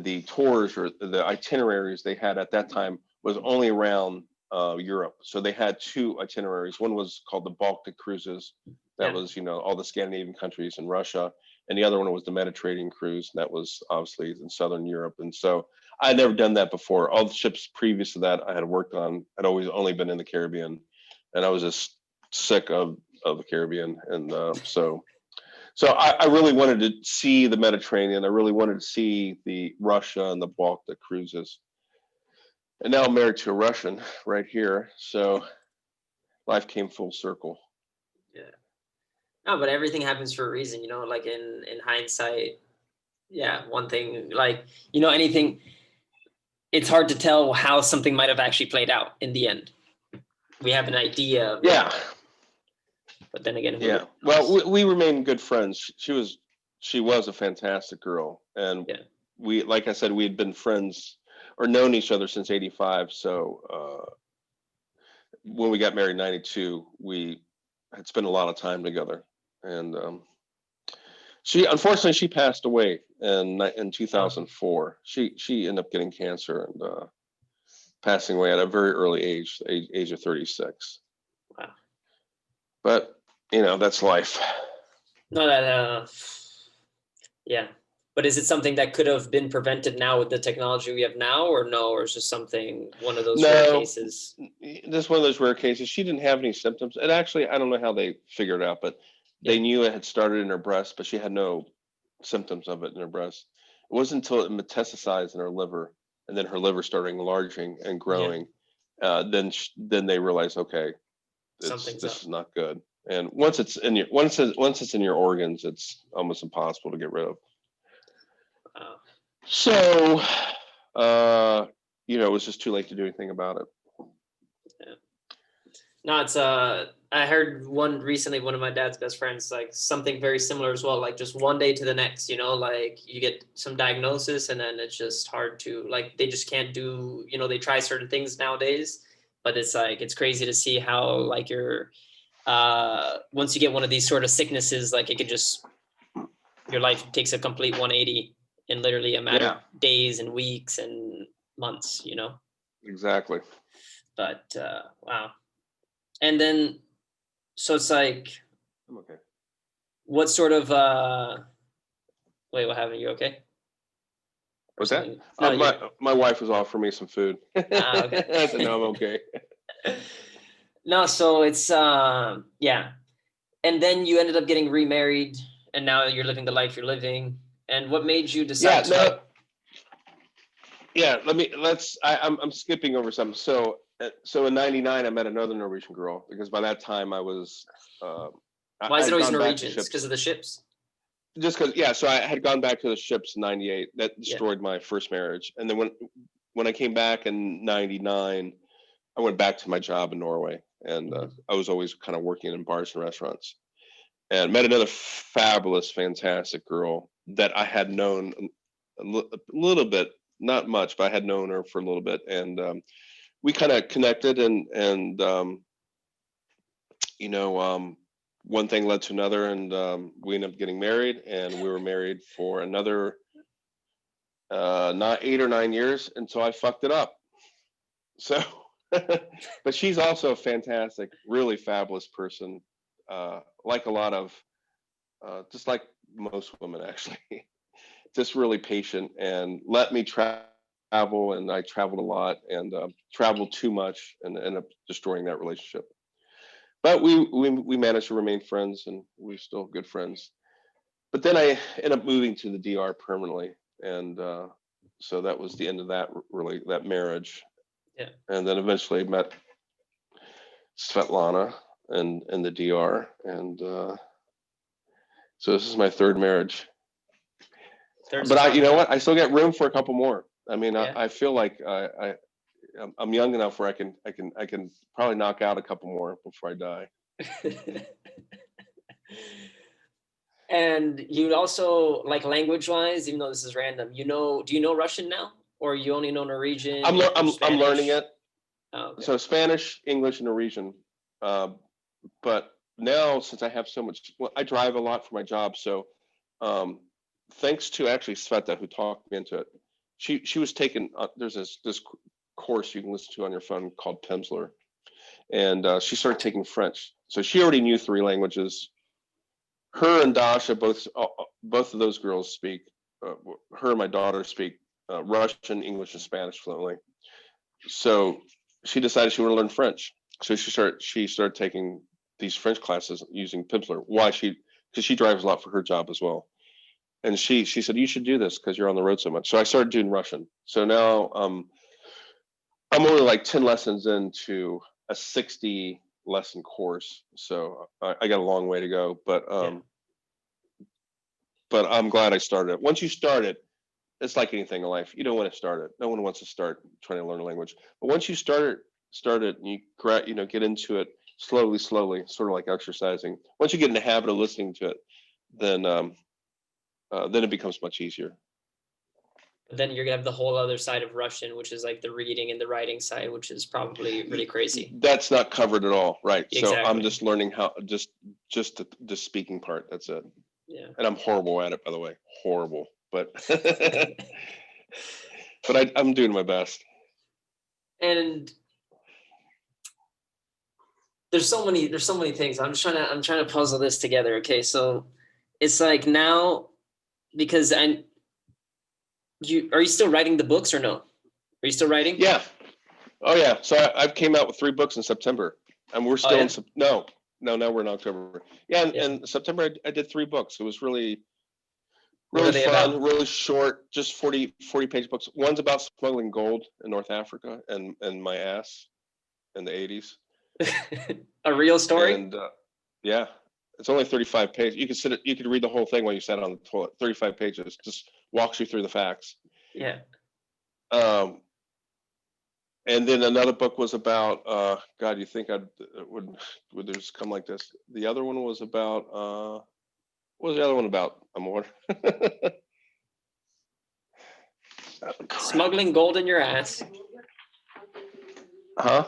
S3: the tours or the itineraries they had at that time was only around Europe. So they had two itineraries. One was called the Baltic cruises. That was, all the Scandinavian countries and Russia. And the other one was the Mediterranean cruise. And that was obviously in Southern Europe. And so I had never done that before. All the ships previous to that I had worked on had always only been in the Caribbean. And I was just sick of the Caribbean. And so I really wanted to see the Mediterranean. I really wanted to see the Russia and the Baltic cruises. And now I'm married to a Russian right here. So life came full circle.
S1: Yeah. No, but everything happens for a reason, like in hindsight. Yeah. One thing, anything, it's hard to tell how something might have actually played out in the end. We have an idea of it, but then again,
S3: well, we remain good friends. She was a fantastic girl, and we, like I said, we had been friends or known each other since '85. So when we got married in '92, we had spent a lot of time together, and unfortunately she passed away in 2004. She ended up getting cancer and passing away at a very early age of 36.
S1: Wow.
S3: But that's life.
S1: No, that yeah. But is it something that could have been prevented now with the technology we have now, or no, or is just one of those rare cases?
S3: This is one of those rare cases. She didn't have any symptoms. And actually, I don't know how they figured it out, but they knew it had started in her breast, but she had no symptoms of it in her breast. It wasn't until it metastasized in her liver, and then her liver started enlarging and growing. Then they realized, okay, this is not good. And once it's in your organs, it's almost impossible to get rid of. So, it was just too late to do anything about it.
S1: Yeah. No, it's I heard one recently, one of my dad's best friends, like something very similar as well, like just one day to the next, like you get some diagnosis and then it's just hard to, like, they just can't do, they try certain things nowadays, but it's like, it's crazy to see how like once you get one of these sort of sicknesses, like it could just your life takes a complete 180 in literally a matter
S3: Yeah.
S1: of days and weeks and months, you know.
S3: Exactly.
S1: But wow. And then, so it's like,
S3: I'm okay.
S1: what sort of wait, what happened? You okay? Or
S3: What's that?
S1: something? No,
S3: My wife was offering me some food.
S1: Okay.
S3: I said, no, I'm okay.
S1: No, so it's yeah. And then you ended up getting remarried, and now you're living the life you're living. And what made you decide to write?
S3: Yeah, I'm skipping over something. So in '99, I met another Norwegian girl because by that time I was.
S1: Why is it
S3: I'd
S1: always
S3: gone back to
S1: Norwegians?
S3: ships.
S1: Because of the ships?
S3: Just because, yeah. So I had gone back to the ships in '98. That destroyed my first marriage. And then when I came back in '99, I went back to my job in Norway, and I was always kind of working in bars and restaurants, and met another fabulous, fantastic girl that I had known a little bit, not much, but I had known her for a little bit, and we kind of connected, and one thing led to another, and we ended up getting married, and we were married for another not 8 or 9 years until I fucked it up. So, but she's also a fantastic, really fabulous person, like a lot of, just like most women actually, just really patient and let me travel, and I traveled a lot and traveled too much and ended up destroying that relationship. But we managed to remain friends, and we're still good friends. But then I ended up moving to the DR permanently, and so that was the end of that marriage.
S1: Yeah.
S3: And then eventually met Svetlana in the DR, and so this is my third marriage. But you know what? I still get room for a couple more. I mean,
S1: Yeah.
S3: I feel like I'm young enough where I can probably knock out a couple more before I die.
S1: And you also, like, language-wise, even though this is random, do you know Russian now, or you only know Norwegian?
S3: I'm learning it.
S1: Oh, okay.
S3: So Spanish, English, and Norwegian. But now, since I have so much, I drive a lot for my job. So thanks to actually Sveta, who talked me into it. She was taking, there's this course you can listen to on your phone called Pimsleur. And she started taking French. So she already knew 3 languages. Her and Dasha, both of those girls speak, her and my daughter speak Russian, English, and Spanish fluently. So she decided she wanted to learn French. So she started taking these French classes using Pimsleur. Why? Because she drives a lot for her job as well. And she said, you should do this because you're on the road so much. So I started doing Russian. So now I'm only like 10 lessons into a 60 lesson course. So I got a long way to go, but I'm glad I started it. Once you start it, it's like anything in life. You don't want to start it. No one wants to start trying to learn a language. But once you start it, and you get into it slowly, sort of like exercising. Once you get in the habit of listening to it, then it becomes much easier.
S1: Then you're gonna have the whole other side of Russian, which is like the reading and the writing side, which is probably really crazy.
S3: That's not covered at all, right?
S1: Exactly.
S3: So I'm just learning how just the speaking part. That's it.
S1: Yeah.
S3: And I'm horrible at it, by the way. Horrible, but but I'm doing my best.
S1: And there's so many things. I'm trying to puzzle this together. Okay, so it's like now, because are you still writing the books or no? Are you still writing?
S3: Yeah. Oh yeah. So I came out with 3 books in September, and we're still in now we're in October. Yeah, in September I did 3 books. It was really fun, about? Really short, just 40 page books. One's about smuggling gold in North Africa and my ass in the 80s.
S1: A real story?
S3: And yeah, it's only 35 pages. You could read the whole thing while you sat on the toilet. 35 pages, just walks you through the facts.
S1: Yeah.
S3: And then another book was about God. You think would just come like this? The other one was about what was the other one about, Amor?
S1: Smuggling gold in your ass.
S3: Huh?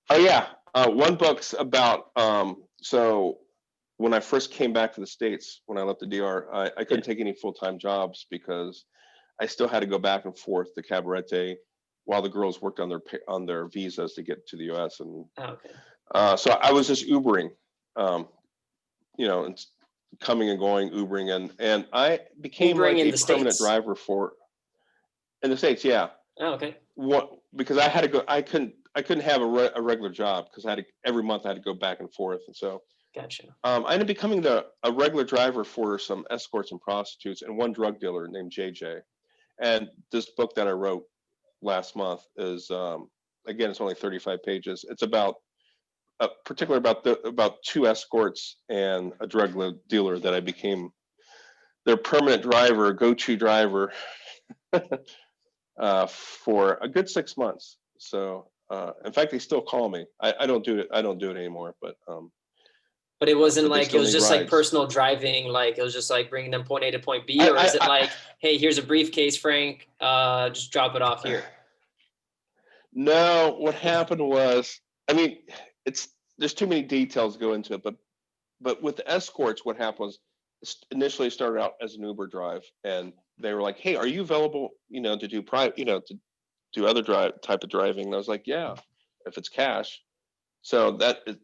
S3: Oh yeah. One book's about so when I first came back to the States, when I left the DR, I couldn't take any full-time jobs because I still had to go back and forth to Cabarete while the girls worked on their visas to get to the US. And so I was just Ubering, and coming and going, Ubering, and I became
S1: Ubering
S3: like
S1: in
S3: a
S1: the
S3: permanent
S1: States?
S3: driver in the States. Yeah.
S1: Oh, okay.
S3: Because I had to go, I couldn't have a regular job because every month I had to go back and forth. And so
S1: Gotcha.
S3: I ended up becoming a regular driver for some escorts and prostitutes and one drug dealer named JJ. And this book that I wrote last month is, again, it's only 35 pages. It's about, particularly about two escorts and a drug dealer that I became their permanent driver, go-to driver, for a good 6 months. So, in fact, they still call me. I don't do it. I don't do it anymore.
S1: But it wasn't
S3: but they
S1: like, it
S3: still
S1: was
S3: need
S1: just like
S3: rides.
S1: personal driving, like it was just like bringing them point A to point B, or is it like, hey, here's a briefcase, Frank, just drop it off here?
S3: No, what happened was, I mean, there's too many details to go into it, but with the escorts, what happened was initially started out as an Uber drive, and they were like, "Hey, are you available, to do private, to do other type of driving?" And I was like, "Yeah, if it's cash." So that is,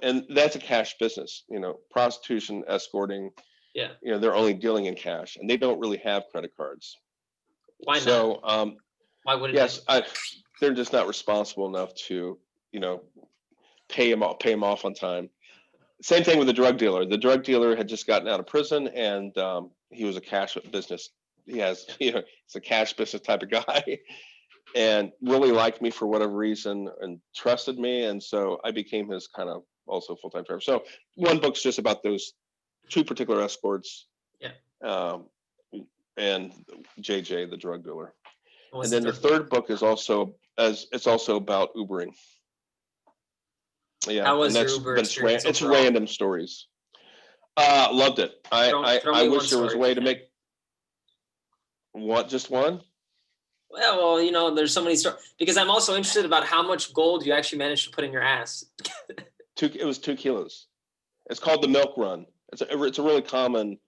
S3: and that's a cash business, prostitution, escorting.
S1: Yeah.
S3: They're only dealing in cash, and they don't really have credit cards.
S1: Why not?
S3: So,
S1: why wouldn't
S3: yes, they're just not responsible enough to, pay him off on time. Same thing with the drug dealer. The drug dealer had just gotten out of prison, and he was a cash business. He's a cash business type of guy, and really liked me for whatever reason and trusted me, and so I became his kind of also full-time driver. So one book's just about those two particular escorts, and JJ, the drug dealer. And then the third book is also about Ubering. Yeah,
S1: how was
S3: and
S1: your Uber experience
S3: it's
S1: overall?
S3: random stories. Loved it. I wish there was a way to make just one.
S1: Well, there's so many stories, because I'm also interested about how much gold you actually managed to put in your ass.
S3: It was 2 kilos. It's called the milk run. It's a really common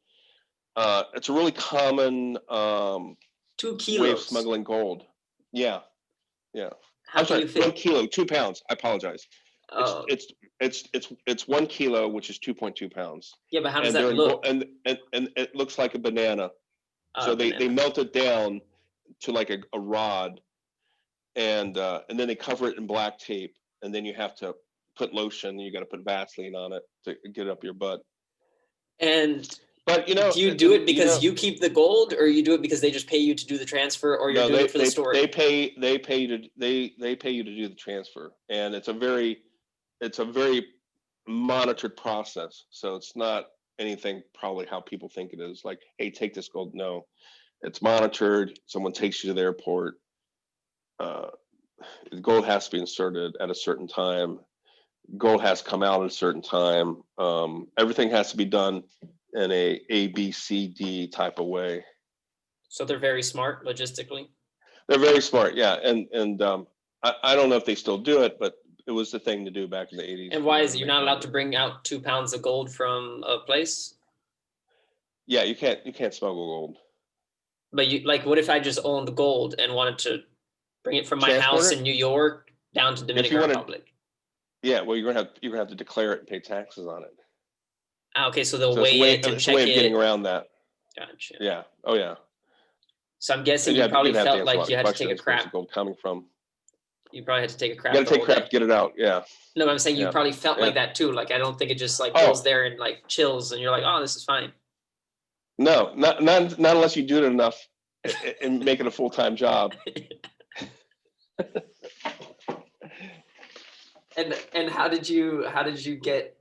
S1: 2 kilos
S3: way of smuggling gold. Yeah.
S1: How
S3: I'm
S1: can
S3: sorry,
S1: you fit
S3: 1 kilo, 2 pounds. I apologize.
S1: Oh.
S3: It's 1 kilo, which is 2.2 pounds.
S1: Yeah, but how does that look?
S3: And it looks like a banana. So they melt it down to like a rod, and then they cover it in black tape, and then you have to put lotion. You got to put Vaseline on it to get it up your butt. But
S1: do you do it because you keep the gold, or you do it because they just pay you to do the transfer, or you're doing it for the story?
S3: They pay you to do the transfer, and it's a very monitored process. So it's not anything probably how people think it is. Like, hey, take this gold. No, it's monitored. Someone takes you to the airport. The gold has to be inserted at a certain time. Gold has to come out at a certain time. Everything has to be done in a B, C, D type of way.
S1: So they're very smart logistically.
S3: They're very smart, yeah. And I don't know if they still do it, but it was the thing to do back in the 80s.
S1: And why is it you're not allowed to bring out 2 pounds of gold from a place?
S3: Yeah, you can't smuggle gold.
S1: But what if I just owned gold and wanted to bring it from my house in New York down to Dominican Republic?
S3: Yeah, well, you're gonna have to declare it and pay taxes on it.
S1: Okay, so they'll weigh it and check it.
S3: It's a way of getting around that.
S1: Gotcha.
S3: Yeah. Oh yeah.
S1: So I'm guessing you probably felt like you had to take a crap.
S3: Where's the gold coming from?
S1: You probably had to take a crap.
S3: You gotta take crap to get it out. Yeah.
S1: No, but I'm saying you probably felt like that too. Like, I don't think it just goes there and chills, and you're like, oh, this is fine.
S3: No, not unless you do it enough and make it a full-time job.
S1: And how did you get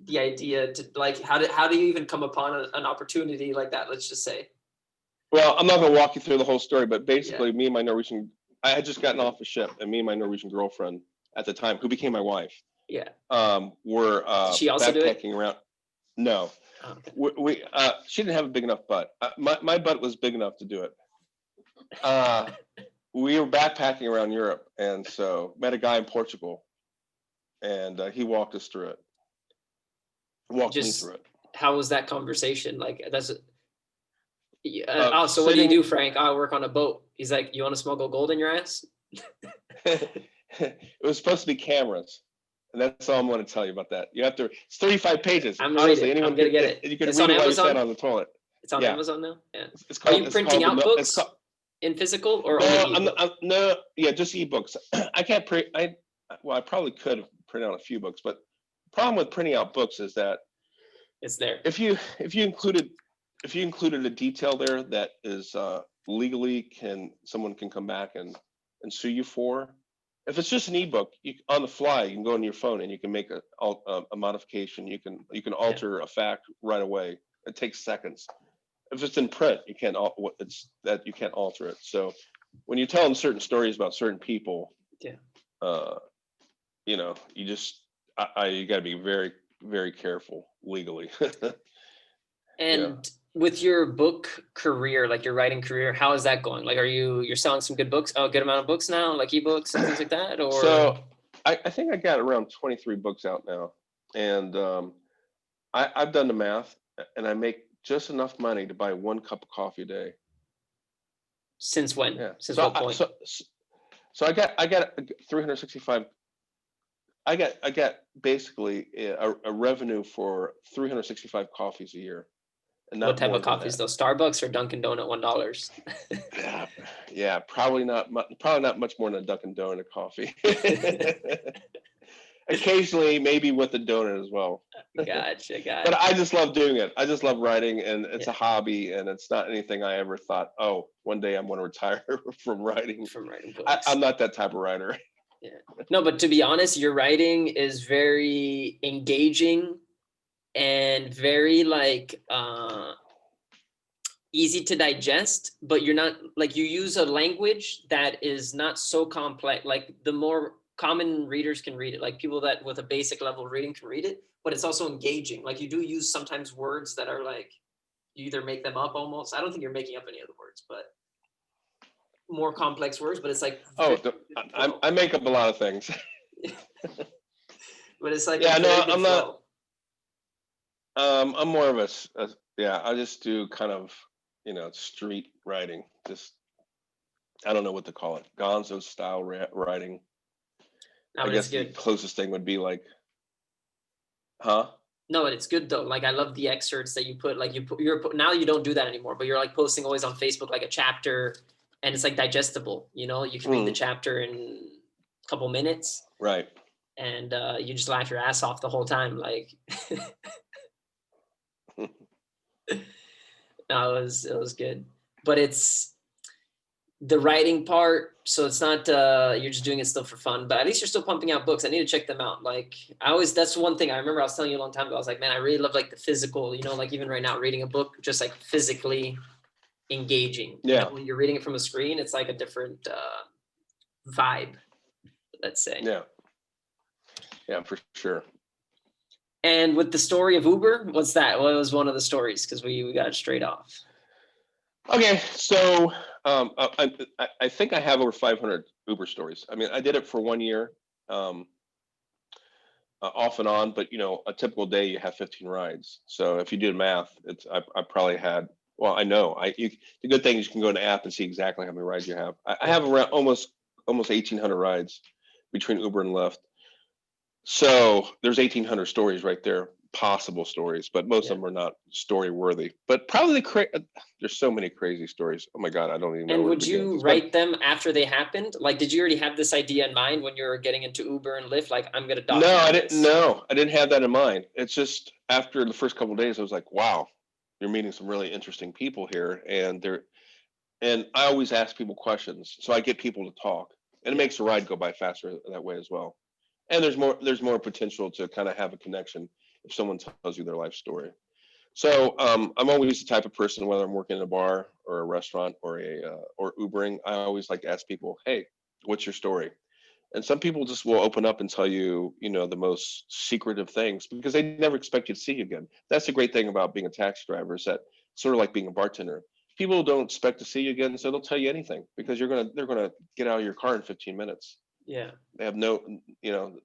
S1: the idea to how do you even come upon an opportunity like that? Let's just say.
S3: Well, I'm not going to walk you through the whole story, but basically, me and my Norwegian, I had just gotten off the ship, and me and my Norwegian girlfriend at the time, who became my wife, were
S1: Did she also
S3: backpacking around. No,
S1: oh, okay.
S3: She didn't have a big enough butt. My butt was big enough to do it. We were backpacking around Europe, and so met a guy in Portugal, and he walked us through it. walked me
S1: Just
S3: through it.
S1: how was that conversation? Like that's so what do you
S3: Sitting,
S1: do, Frank? I work on a boat. He's like, you want to smuggle gold in your ass?
S3: it was supposed to be cameras. And that's all I'm going to tell you about that. You have to, it's 35 pages.
S1: I'm gonna
S3: Honestly,
S1: read it.
S3: anyone
S1: I'm gonna
S3: could,
S1: get it.
S3: you can
S1: It's
S3: read
S1: on
S3: it while you stand
S1: Amazon.
S3: on the toilet.
S1: It's on
S3: Yeah.
S1: Amazon now. Yeah.
S3: It's
S1: Are
S3: called,
S1: you
S3: it's
S1: printing
S3: called
S1: out
S3: the,
S1: books in physical or only
S3: no,
S1: ebook?
S3: no, yeah, just ebooks. I can't print, well, I probably could print out a few books, but the problem with printing out books is that
S1: It's there.
S3: if you included a detail there that is legally someone can come back and sue you for. If it's just an ebook, you on the fly, you can go on your phone and you can make a modification. You can alter a fact right away. It takes seconds. If it's in print, you can't you can't alter it. So when you're telling certain stories about certain people,
S1: Yeah.
S3: you know, you just you got to be very, very careful legally.
S1: And with your book career, like your writing career, how is that going? Like, you're selling some good books? Oh, good amount of books now, like ebooks and things like that, or?
S3: So I think I got around 23 books out now, and I've done the math, and I make just enough money to buy 1 cup of coffee a day.
S1: Since when?
S3: Yeah.
S1: Since what point?
S3: So I got 365. I got basically a revenue for 365 coffees a year. And not
S1: what type
S3: more
S1: of
S3: than
S1: coffees
S3: that.
S1: though? Starbucks or Dunkin' Donut $1?
S3: Yeah, probably not much more than a Dunkin' Donut coffee. Occasionally, maybe with a donut as well.
S1: Gotcha.
S3: But I just love doing it. I just love writing, and it's
S1: Yeah.
S3: a hobby, and it's not anything I ever thought, oh, one day I'm going to retire from writing.
S1: From writing books.
S3: I'm not that type of writer.
S1: Yeah. No, but to be honest, your writing is very engaging and very like easy to digest, but you're not like, you use a language that is not so complex. Like the more common readers can read it, like people that with a basic level of reading can read it, but it's also engaging. Like you do use sometimes words that are like, you either make them up almost. I don't think you're making up any other words, but more complex words, but it's like,
S3: I make up a lot of things.
S1: but it's like,
S3: yeah, no,
S1: I'm not.
S3: I'm more of I just do kind of, street writing. Just, I don't know what to call it. Gonzo style writing.
S1: No,
S3: I
S1: but
S3: guess
S1: it's
S3: the
S1: good.
S3: closest thing would be like, huh?
S1: No, but it's good though. Like I love the excerpts that you put. Like now you don't do that anymore, but you're like posting always on Facebook like a chapter, and it's like digestible. You know, you can read the chapter in a couple minutes,
S3: right?
S1: And you just laugh your ass off the whole time. Like, no, it was good, but it's the writing part. So it's not you're just doing it still for fun, but at least you're still pumping out books. I need to check them out. Like that's one thing I remember I was telling you a long time ago. I was like, man, I really love like the physical, like even right now reading a book, just like physically engaging.
S3: Yeah.
S1: When you're reading it from a screen, it's like a different vibe, let's say.
S3: Yeah, for sure.
S1: And with the story of Uber, what's that? What was one of the stories? Because we got it straight off.
S3: Okay, so I think I have over 500 Uber stories. I mean, I did it for 1 year, off and on, but a typical day you have 15 rides. So if you do the math, I probably had. Well, I know the good thing is you can go in the app and see exactly how many rides you have. I have around almost 1,800 rides between Uber and Lyft. So there's 1,800 stories right there, possible stories, but most of them are not story worthy. But probably there's so many crazy stories. Oh my God, I don't even know.
S1: And would you write them after they happened? Like, did you already have this idea in mind when you were getting into Uber and Lyft? Like, I'm gonna document
S3: No, I
S1: this?
S3: didn't. No, I didn't have that in mind. It's just after the first couple of days, I was like, wow, you're meeting some really interesting people here, and I always ask people questions, so I get people to talk, and it makes the ride go by faster that way as well. And there's more potential to kind of have a connection if someone tells you their life story. So I'm always the type of person, whether I'm working in a bar or a restaurant or Ubering, I always like to ask people, hey, what's your story? And some people just will open up and tell you, the most secretive things because they never expect you to see you again. That's the great thing about being a taxi driver, is that sort of like being a bartender. People don't expect to see you again, so they'll tell you anything because they're gonna get out of your car in 15 minutes.
S1: Yeah.
S3: They have no,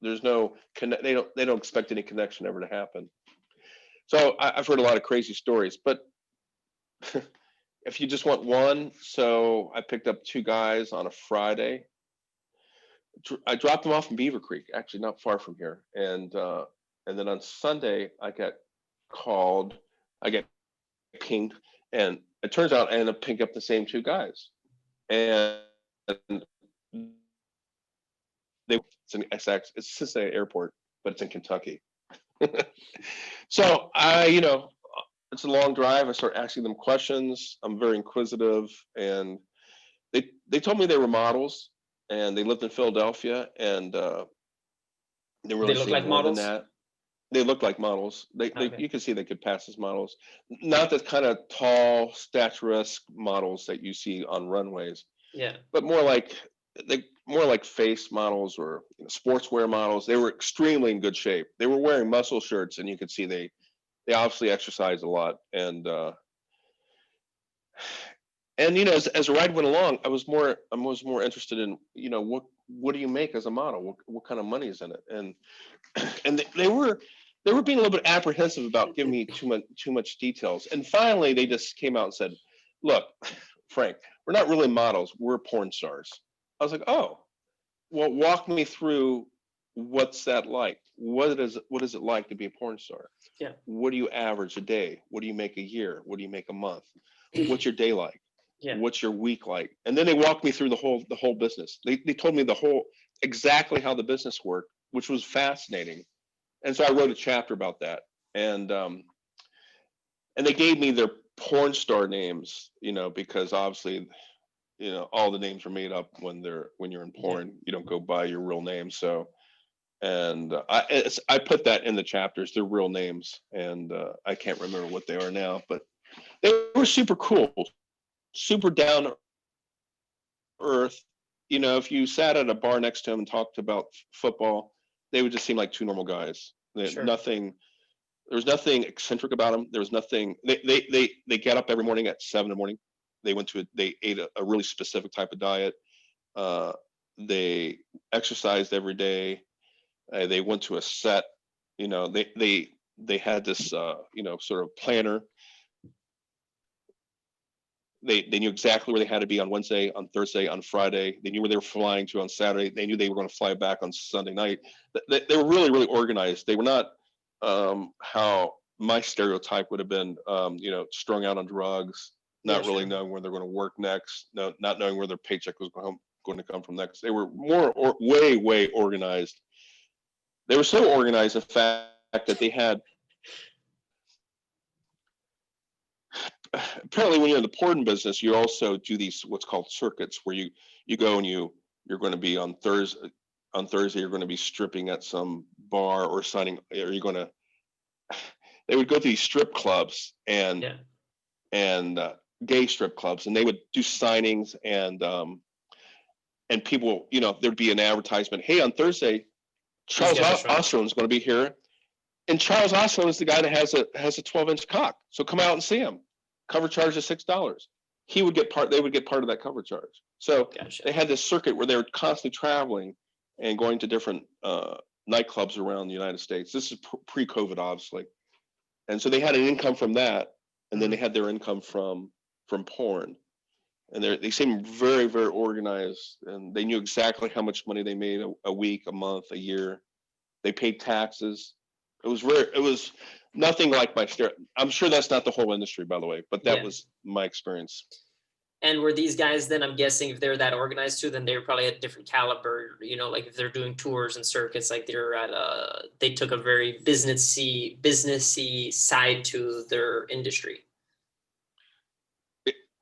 S3: there's no connect. They don't expect any connection ever to happen. So I've heard a lot of crazy stories, but if you just want one, so I picked up two guys on a Friday. I dropped them off in Beaver Creek, actually not far from here, and then on Sunday I got called, I get pinged, and it turns out I ended up picking up the same two guys, and it's an SX, it's Cincinnati Airport, but it's in Kentucky. So it's a long drive. I start asking them questions. I'm very inquisitive, and they told me they were models, and they lived in Philadelphia, and they
S1: They
S3: really
S1: look
S3: seemed
S1: like
S3: more than
S1: models.
S3: that. They looked like models.
S1: Okay.
S3: You could see they could pass as models, not the kind of tall, statuesque models that you see on runways,
S1: Yeah.
S3: but more like face models or sportswear models. They were extremely in good shape. They were wearing muscle shirts, and you could see they obviously exercised a lot. And as the ride went along, I was more interested in what do you make as a model? What kind of money is in it? And they were being a little bit apprehensive about giving me too much details. And finally, they just came out and said, "Look, Frank, we're not really models. We're porn stars." I was like, "Oh, well, walk me through what's that like? What is it like to be a porn star?
S1: Yeah.
S3: What do you average a day? What do you make a year? What do you make a month? What's your day like?
S1: Yeah.
S3: What's your week like?" And then they walked me through the whole business. They told me exactly how the business worked, which was fascinating. And so I wrote a chapter about that. And they gave me their porn star names, because obviously, all the names are made up when you're in porn. You don't go by your real name. So, and I put that in the chapters, their real names, and I can't remember what they are now, but they were super cool, super down to earth. If you sat at a bar next to them and talked about football, they would just seem like two normal guys.
S1: Sure.
S3: There was nothing eccentric about them. There was nothing. They get up every morning at 7 in the morning. They ate a really specific type of diet. They exercised every day. They went to a set. They had this sort of planner. They knew exactly where they had to be on Wednesday, on Thursday, on Friday. They knew where they were flying to on Saturday. They knew they were going to fly back on Sunday night. They were really, really organized. They were not how my stereotype would have been, strung out on drugs, not really knowing where they're going to work next, not knowing where their paycheck was going to come from next. They were way, way organized. They were so organized, in fact, that they had, apparently when you're in the porn business, you also do these what's called circuits, where you go and you're going to be on Thursday. On Thursday, you're going to be stripping at some bar or signing, or you're going to. They would go to these strip clubs and gay strip clubs, and they would do signings, and people, there'd be an advertisement. Hey, on Thursday, Charles Österlund is going to be here, and Charles Österlund is the guy that has a 12-inch cock. So come out and see him. Cover charge is $6. They would get part of that cover charge. So They had this circuit where they were constantly traveling and going to different nightclubs around the United States. This is pre-COVID, obviously. And so they had an income from that, and then they had their income from porn. And they seemed very, very organized, and they knew exactly how much money they made a week, a month, a year. They paid taxes. It was nothing like my stare. I'm sure that's not the whole industry, by the way, but that was my experience.
S1: And were these guys then, I'm guessing, if they're that organized too, then they're probably at different caliber, like if they're doing tours and circuits, like they took a very businessy side to their industry.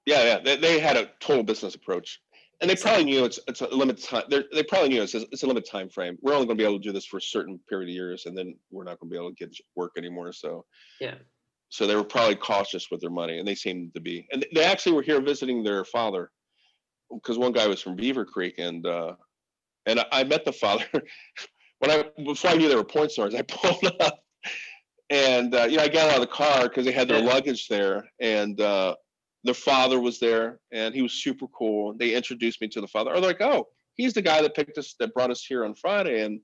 S3: Yeah. They had a total business approach. And they probably knew it's a limited time. They probably knew it's a limited time frame. We're only going to be able to do this for a certain period of years, and then we're not going to be able to get work anymore. So So they were probably cautious with their money, and they seemed to be. And they actually were here visiting their father, because one guy was from Beaver Creek, and I met the father before I knew they were porn stars. I pulled up, and I got out of the car because they had their luggage there, and their father was there, and he was super cool. They introduced me to the father. They're like, "Oh, he's the guy that brought us here on Friday." And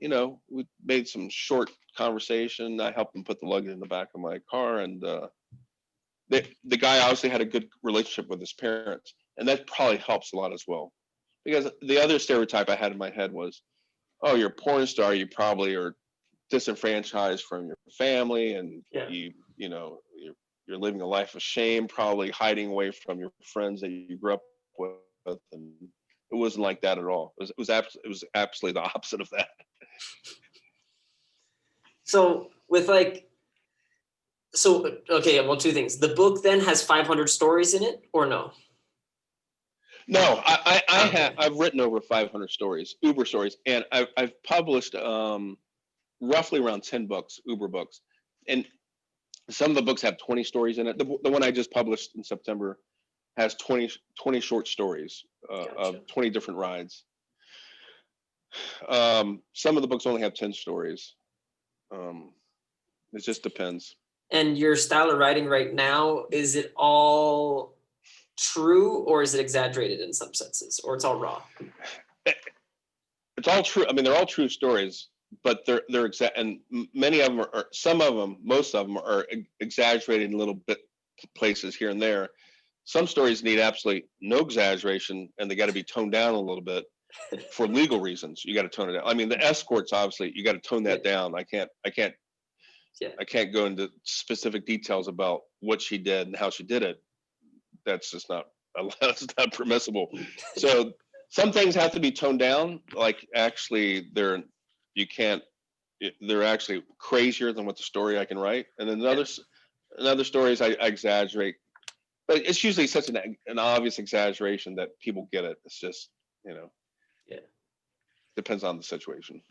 S3: You know, we made some short conversation. I helped him put the luggage in the back of my car, and the guy obviously had a good relationship with his parents, and that probably helps a lot as well. Because the other stereotype I had in my head was, oh, you're a porn star, you probably are disenfranchised from your family, and
S1: Yeah.
S3: you know you're living a life of shame, probably hiding away from your friends that you grew up with, and it wasn't like that at all. It was absolutely the opposite of that.
S1: So with like, so okay, well, two things. The book then has 500 stories in it, or no?
S3: No,
S1: Okay.
S3: I've written over 500 stories, Uber stories, and I've published roughly around 10 books, Uber books, and some of the books have 20 stories in it. The one I just published in September has 20 short stories
S1: Gotcha.
S3: of 20 different rides. Some of the books only have 10 stories. It just depends.
S1: And your style of writing right now, is it all true or is it exaggerated in some senses, or it's all raw?
S3: It's all true. I mean, they're all true stories, but they're exact, and many of them are. Some of them, most of them, are exaggerated in little bit places here and there. Some stories need absolutely no exaggeration, and they got to be toned down a little bit for legal reasons. You got to tone it down. I mean, the escorts, obviously, you got to tone that down.
S1: Yeah.
S3: I can't go into specific details about what she did and how she did it. That's just not that's not permissible. So some things have to be toned down. Like actually, you can't. They're actually crazier than what the story I can write. And then other stories I exaggerate, but it's usually such an obvious exaggeration that people get it. It's just
S1: Yeah.
S3: depends on the situation.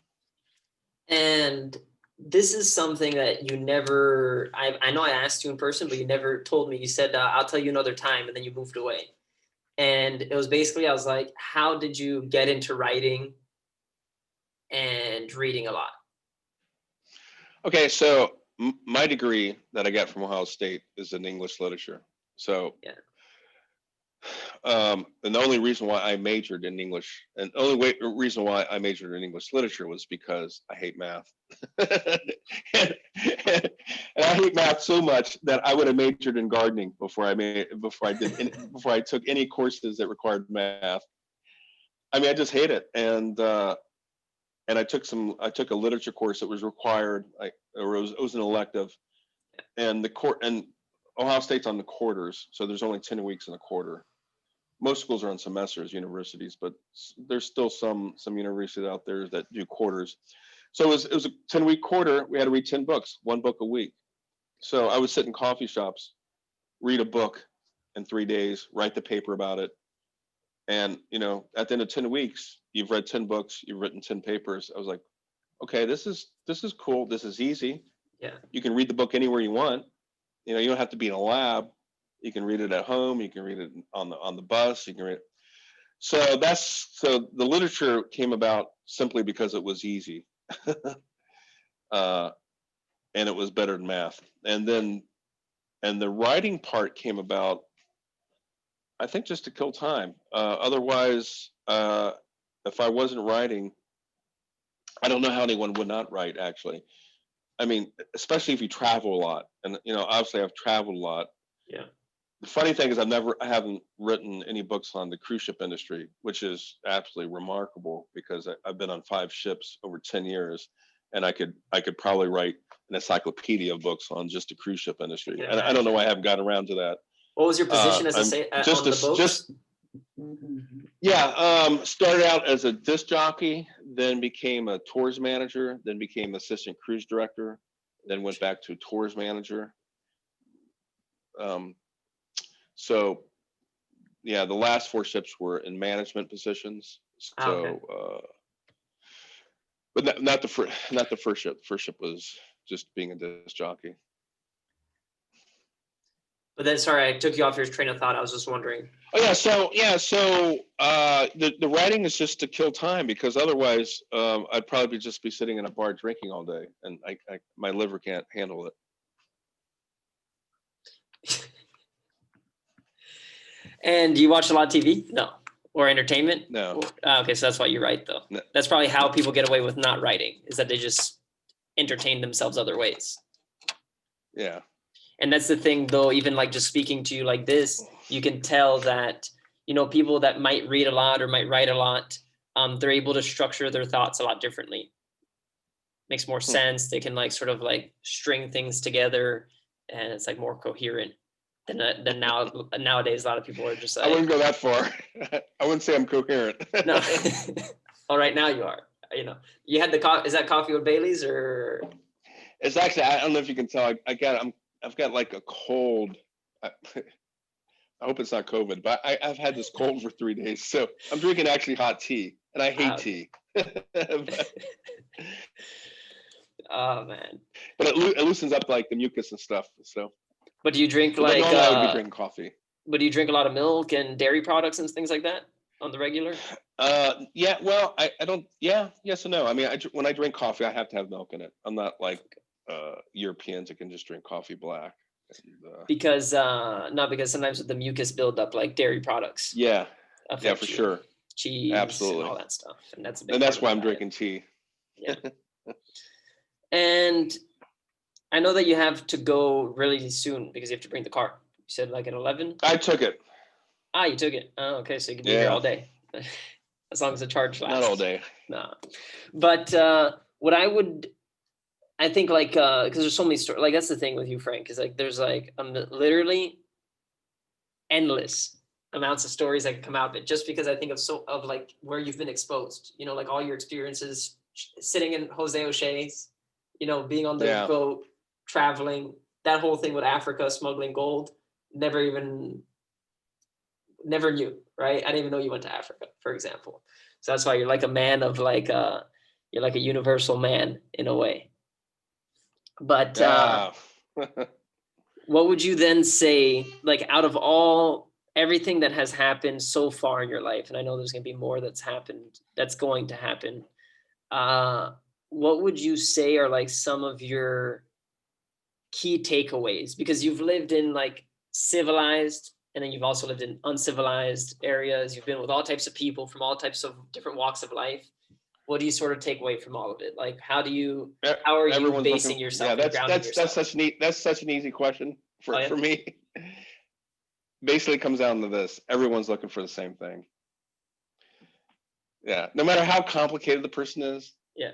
S1: And this is something that you never, I know I asked you in person, but you never told me. You said, I'll tell you another time, and then you moved away. And it was basically, I was like, how did you get into writing and reading a lot?
S3: Okay, so my degree that I got from Ohio State is in English literature. So
S1: Yeah.
S3: And the only reason why I majored in English, and the only reason why I majored in English literature was because I hate math. and, and I hate math so much that I would have majored in gardening before I took any courses that required math. I mean, I just hate it, and I took a literature course that was required, it was an elective, and Ohio State's on the quarters, so there's only 10 weeks in a quarter. Most schools are on semesters, universities, but there's still some universities out there that do quarters. So it was a 10-week quarter. We had to read 10 books, one book a week. So I would sit in coffee shops, read a book in 3 days, write the paper about it. And, at the end of 10 weeks, you've read 10 books, you've written 10 papers. I was like, okay, this is cool. This is easy.
S1: Yeah.
S3: You can read the book anywhere you want. You don't have to be in a lab. You can read it at home. You can read it on the bus. You can read it. So the literature came about simply because it was easy, and it was better than math. And the writing part came about, I think, just to kill time. Otherwise, if I wasn't writing, I don't know how anyone would not write. Actually, I mean, especially if you travel a lot, and obviously I've traveled a lot.
S1: Yeah.
S3: The funny thing is I haven't written any books on the cruise ship industry, which is absolutely remarkable because I've been on 5 ships over 10 years, and I could probably write an encyclopedia of books on just the cruise ship industry. And I don't know why I haven't gotten around to that.
S1: What was your position as on the boats?
S3: Started out as a disc jockey, then became a tours manager, then became assistant cruise director, then went back to tours manager. So the last 4 ships were in management positions. So,
S1: Okay.
S3: But not the first ship. The first ship was just being a disc jockey.
S1: But then, sorry, I took you off your train of thought. I was just wondering.
S3: Oh yeah, so the writing is just to kill time, because otherwise I'd probably just be sitting in a bar drinking all day, and my liver can't handle it.
S1: And do you watch a lot of TV? No. Or entertainment?
S3: No.
S1: Okay, so that's why you write, though.
S3: No.
S1: That's probably how people get away with not writing, is that they just entertain themselves other ways.
S3: Yeah.
S1: And that's the thing, though, even like just speaking to you like this, you can tell that, people that might read a lot or might write a lot, they're able to structure their thoughts a lot differently. Makes more sense. They can like sort of like string things together, and it's like more coherent than nowadays. A lot of people are just like,
S3: I wouldn't go that far. I wouldn't say I'm coherent.
S1: no. All right, now you are. You had is that coffee with Bailey's or?
S3: It's actually, I don't know if you can tell. I've got like a cold. I hope it's not COVID, but I've had this cold for 3 days, so I'm drinking actually hot tea, and I hate tea.
S1: Oh man!
S3: But it loosens up like the mucus and stuff. So.
S1: But do you drink
S3: But normally I would be drinking coffee.
S1: But do you drink a lot of milk and dairy products and things like that on the regular?
S3: Yeah. Well, I don't. Yeah. Yes and no. I mean, when I drink coffee, I have to have milk in it. I'm not like Europeans that can just drink coffee black. And,
S1: because sometimes with the mucus buildup, like dairy products.
S3: Yeah. Yeah, for sure.
S1: Cheese,
S3: absolutely,
S1: and all that stuff, and that's
S3: why I'm drinking tea.
S1: Yeah. And I know that you have to go really soon because you have to bring the car. You said like at 11.
S3: I took it.
S1: You took it. Oh, okay, so you can be here all day, as long as the charge lasts.
S3: Not all day.
S1: No, but what I think like because there's so many stories. Like that's the thing with you, Frank, is like there's like literally endless amounts of stories that can come out of it. Just because I think of like where you've been exposed. Like all your experiences sitting in Jose O'Shea's. Being on the boat, traveling, that whole thing with Africa, smuggling gold. Never knew, right? I didn't even know you went to Africa, for example. So that's why you're like a man of like you're like a universal man in a way. But what would you then say, like out of everything that has happened so far in your life, and I know there's going to be more that's going to happen, what would you say are like some of your key takeaways? Because you've lived in like civilized, and then you've also lived in uncivilized areas. You've been with all types of people from all types of different walks of life. What do you sort of take away from all of it? Like, how are you basing yourself?
S3: Yeah, that's such an easy question for me. Basically, it comes down to this: everyone's looking for the same thing. Yeah, no matter how complicated the person is.
S1: Yeah.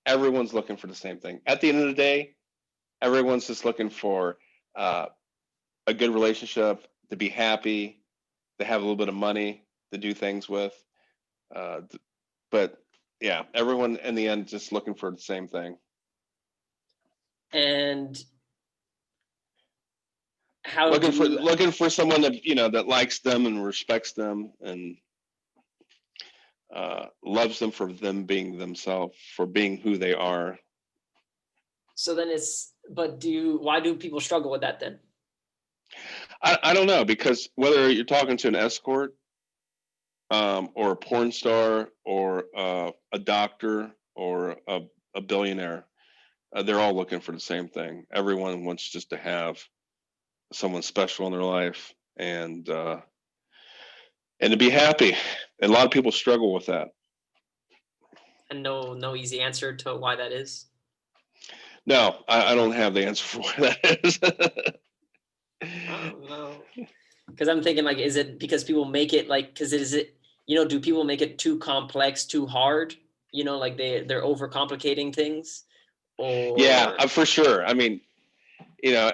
S3: Everyone's looking for the same thing. At the end of the day, everyone's just looking for a good relationship, to be happy, to have a little bit of money to do things with. But yeah, everyone in the end just looking for the same thing.
S1: And
S3: looking for someone that that likes them and respects them and loves them for them being themselves, for being who they are.
S1: So then why do people struggle with that then?
S3: I don't know, because whether you're talking to an escort or a porn star or a doctor or a billionaire, they're all looking for the same thing. Everyone wants just to have someone special in their life and to be happy. And a lot of people struggle with that.
S1: And no easy answer to why that is?
S3: No, I don't have the answer for why that is.
S1: I don't know. Because I'm thinking, like, is it because people make it like, do people make it too complex, too hard? Like they're overcomplicating things? Or...
S3: Yeah, for sure. I mean,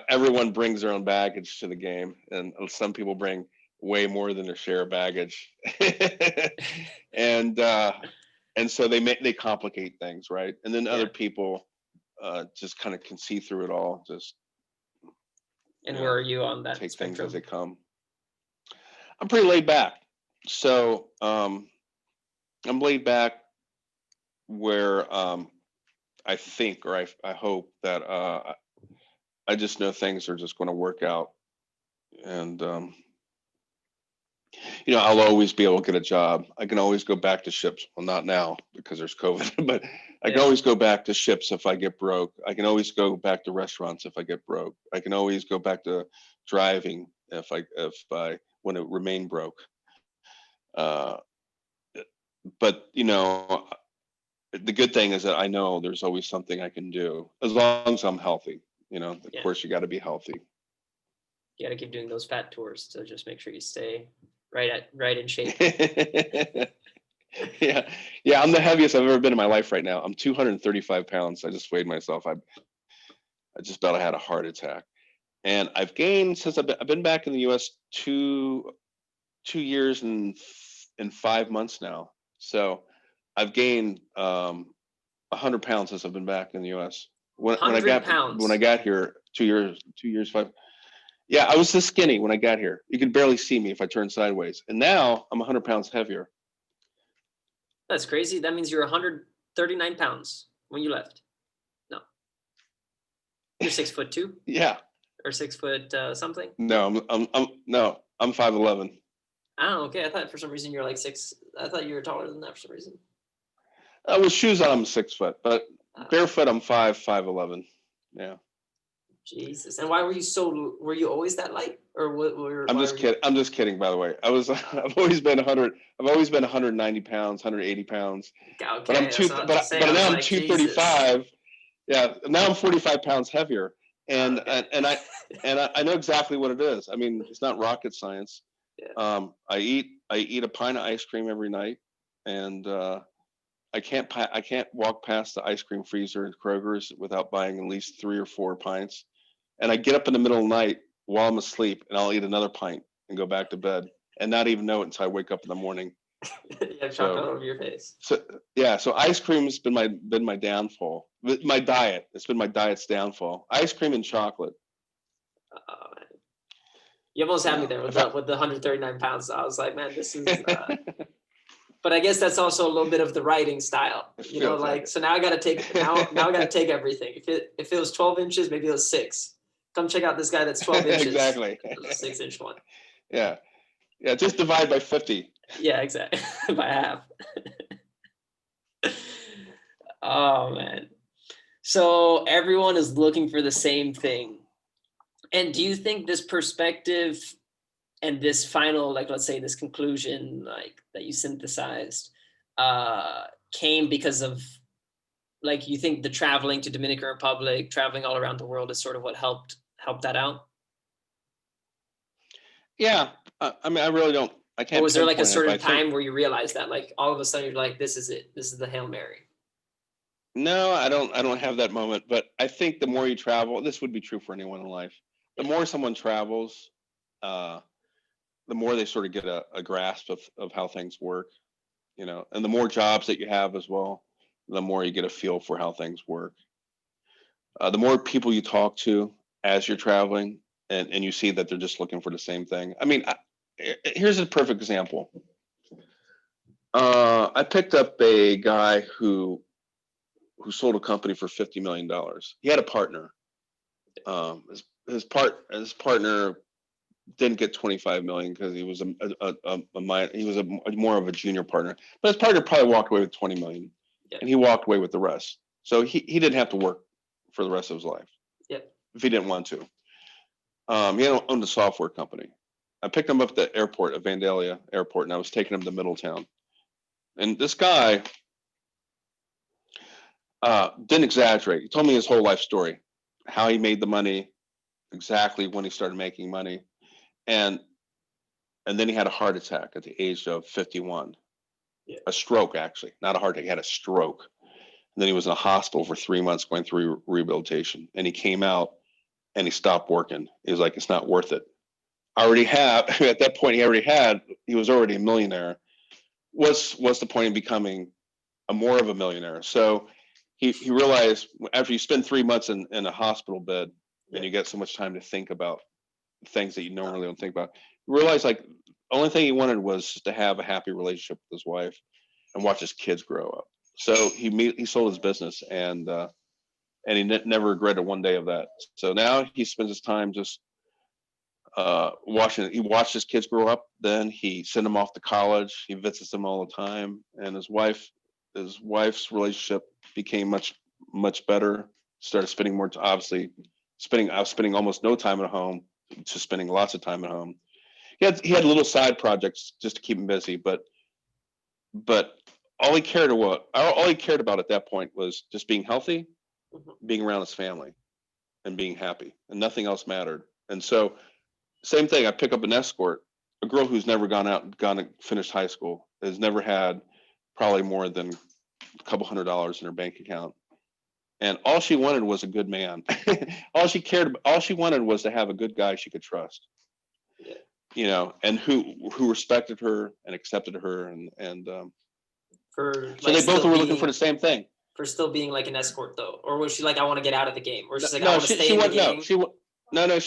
S3: everyone brings their own baggage to the game, and some people bring way more than their share of baggage. and so they complicate things, right? And then other people just kind of can see through it all. Just
S1: and where are you on that
S3: take
S1: spectrum?
S3: Things as they come. I'm pretty laid back. So I'm laid back where I think, or I hope that I just know things are just going to work out. And I'll always be able to get a job. I can always go back to ships. Well, not now because there's COVID, but I can always go back to ships if I get broke. I can always go back to restaurants if I get broke. I can always go back to driving if I want to remain broke. Uh, but the good thing is that I know there's always something I can do as long as I'm healthy. Of
S1: Yeah.
S3: course, you got to be healthy.
S1: You got to keep doing those fat tours to just make sure you stay right in shape.
S3: Yeah, yeah. I'm the heaviest I've ever been in my life right now. I'm 235 pounds. I just weighed myself. I just about had a heart attack, and I've gained since I've been back in the U.S. two years and 5 months now. So I've gained 100 pounds since I've been back in the U.S. When I
S1: 100 pounds.
S3: got here 2 years 5. Yeah, I was this skinny when I got here. You could barely see me if I turned sideways, and now I'm 100 pounds heavier.
S1: That's crazy. That means you're 139 pounds when you left. No, you're 6'2"
S3: Yeah.
S1: or 6 foot something.
S3: No, I'm 5'11".
S1: Oh, okay. I thought for some reason you're like 6. I thought you were taller than that for some reason.
S3: With shoes on, I'm 6 foot, but barefoot, I'm 5'11". Yeah.
S1: Jesus. And why were you were you always that light? Or what?
S3: I'm just kidding. I'm just kidding, by the way. I've always been 190 pounds, 180 pounds.
S1: Okay,
S3: But I'm now I'm 235. Yeah. Now I'm 45 pounds heavier. And I know exactly what it is. I mean, it's not rocket science.
S1: Yeah.
S3: I eat a pint of ice cream every night, and I can't walk past the ice cream freezer at Kroger's without buying at least 3 or 4 pints. And I get up in the middle of the night while I'm asleep, and I'll eat another pint and go back to bed, and not even know it until I wake up in the morning.
S1: You have chocolate all over your face.
S3: So yeah, so ice cream's been my downfall. My diet, it's been my diet's downfall. Ice cream and chocolate.
S1: Oh, man. You almost had me there with the 139 pounds. I was like, man, this is. But I guess that's also a little bit of the writing style, so now I got to take now I got to take everything. If it was 12 inches, maybe it was 6. Come check out this guy that's 12 inches.
S3: Exactly.
S1: It was a 6-inch one.
S3: Yeah. Yeah. Just divide by 50.
S1: Yeah, exactly. By half. Oh, man. So everyone is looking for the same thing. And do you think this perspective and this final, like, let's say this conclusion, like that you synthesized, came because of, like, you think the traveling to Dominican Republic, traveling all around the world is sort of what helped that out?
S3: Yeah. I mean, I really don't. I can't.
S1: Or was there like a
S3: pinpoint it,
S1: certain
S3: but I think-
S1: time where you realized that, like, all of a sudden you're like, this is it. This is the Hail Mary.
S3: No, I don't have that moment, but I think the more you travel, this would be true for anyone in life. The more someone travels, the more they sort of get a grasp of how things work, and the more jobs that you have as well, the more you get a feel for how things work. The more people you talk to as you're traveling, and you see that they're just looking for the same thing. I mean, here's a perfect example. I picked up a guy who sold a company for $50 million. He had a partner. His partner didn't get 25 million because he was more of a junior partner. But his partner probably walked away with 20 million, and he walked away with the rest. So he didn't have to work for the rest of his life.
S1: Yep.
S3: If he didn't want to. He owned a software company. I picked him up at the airport, at Vandalia Airport, and I was taking him to Middletown. And this guy didn't exaggerate. He told me his whole life story, how he made the money, exactly when he started making money, and then he had a heart attack at the age of 51.
S1: Yeah.
S3: A stroke, actually, not a heart attack. He had a stroke. And then he was in a hospital for 3 months going through rehabilitation. And he came out and he stopped working. He was like, it's not worth it. At that point, he was already a millionaire. What's the point of becoming more of a millionaire? So he realized after you spend 3 months in a hospital bed and you get so much time to think about things that you normally don't think about, you realize, like, the only thing he wanted was to have a happy relationship with his wife and watch his kids grow up. So he sold his business, and he never regretted one day of that. So now he spends his time just watching. He watched his kids grow up. Then he sent them off to college. He visits them all the time, and his wife's relationship became much better. Started spending I was spending almost no time at home to spending lots of time at home. he had little side projects just to keep him busy, but all he cared about at that point was just being healthy, being around his family, and being happy, and nothing else mattered. And so, same thing. I pick up an escort, a girl who's never gone and finished high school, has never had probably more than a couple $100 in her bank account, and all she wanted was a good man. All she wanted was to have a good guy she could trust. And who respected her and accepted her, and
S1: For
S3: so
S1: like
S3: they both
S1: still
S3: were looking for
S1: being
S3: the same thing.
S1: for still being like an escort though, or was she like, I want to get out of the game, or she's like, I
S3: No,
S1: want to stay in the game?
S3: she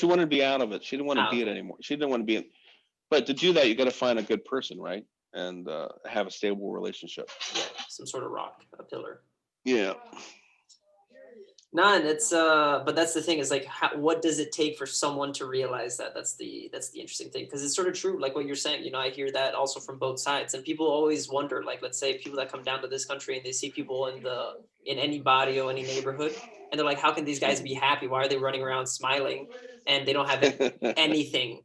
S3: wanted to be out of it. She didn't want to be it
S1: Okay.
S3: anymore. She didn't want to be in. But to do that, you got to find a good person, right? And have a stable relationship.
S1: Yeah, some sort of rock, a pillar.
S3: Yeah.
S1: No, and it's but that's the thing is like, what does it take for someone to realize that? That's the interesting thing, because it's sort of true, like what you're saying. I hear that also from both sides, and people always wonder, like, let's say people that come down to this country and they see people in any barrio, any neighborhood, and they're like, how can these guys be happy? Why are they running around smiling and they don't have anything?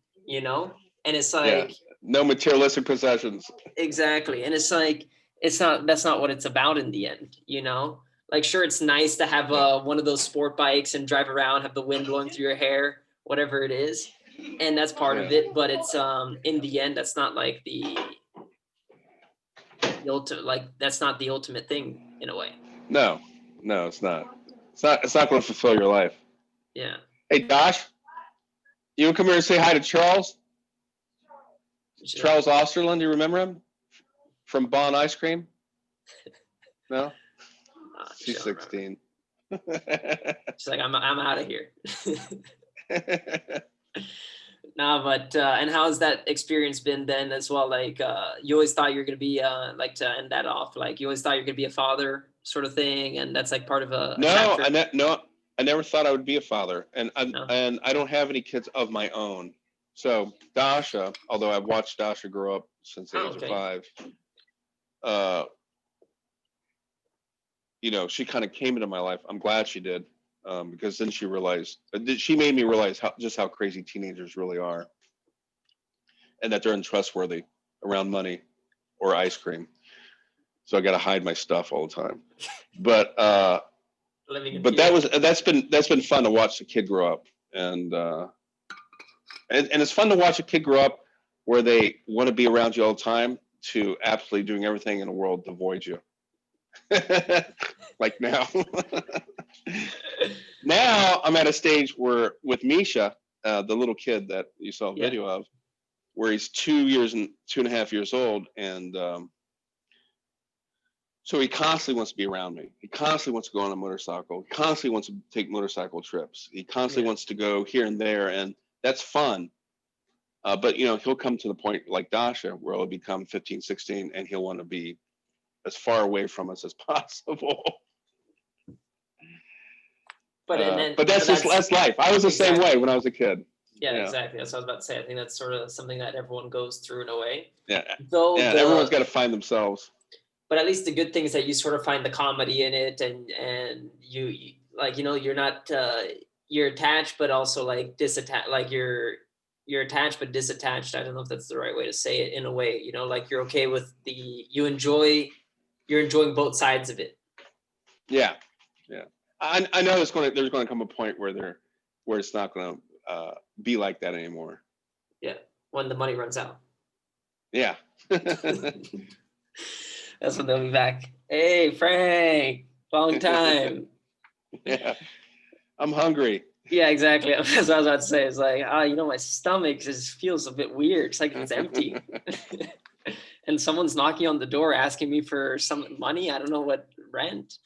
S1: And it's like,
S3: no materialistic possessions.
S1: exactly, and it's like, that's not what it's about in the end. Like, sure, it's nice to have one of those sport bikes and drive around, have the wind blowing through your hair, whatever it is, and that's part of it. But it's in the end, that's not like the ultimate. Like, that's not the ultimate thing in a way.
S3: No, it's not. It's not going to fulfill your life.
S1: Yeah.
S3: Hey, Josh, you would come here and say hi to Charles? Charles Österlund, do you remember him? From Bon Ice Cream? No? She's 16.
S1: She's like, I'm out of here. No, but and how's that experience been then as well? Like, you always thought you were gonna be like, to end that off, like you always thought you're gonna be a father sort of thing, and that's like part of a chapter?
S3: No, I never thought I would be a father, and I don't have any kids of my own. So Dasha, although I've watched Dasha grow up since the age of 5, she kind of came into my life. I'm glad she did, because then she made me realize how crazy teenagers really are, and that they're untrustworthy around money or ice cream. So I got to hide my stuff all the time. But that's been fun to watch the kid grow up, and it's fun to watch a kid grow up where they want to be around you all the time to absolutely doing everything in the world to avoid you. Like now. Now I'm at a stage where with Misha, the little kid that you saw a video of, where he's 2.5 years old, and so he constantly wants to be around me. He constantly wants to go on a motorcycle. He constantly wants to take motorcycle trips. He constantly wants to go here and there, and that's fun. But he'll come to the point like Dasha where he'll become 15, 16, and he'll want to be as far away from us as possible. But that's life. I was the same way when I was a kid.
S1: Yeah, exactly. That's what I was about to say. I think that's sort of something that everyone goes through in a way.
S3: Yeah. Everyone's got to find themselves.
S1: But at least the good thing is that you sort of find the comedy in it, and you like, you're not you're attached, but also like disattached. Like you're attached but disattached. I don't know if that's the right way to say it, in a way. Like you're okay with you're enjoying both sides of it. Yeah.
S3: I know there's going to come a point where it's not going to be like that anymore.
S1: Yeah, when the money runs out.
S3: Yeah.
S1: That's when they'll be back. Hey, Frank, long time.
S3: Yeah, I'm hungry.
S1: Yeah, exactly. That's what I was about to say. It's like, my stomach just feels a bit weird. It's like it's empty. And someone's knocking on the door asking me for some money. I don't know what rent.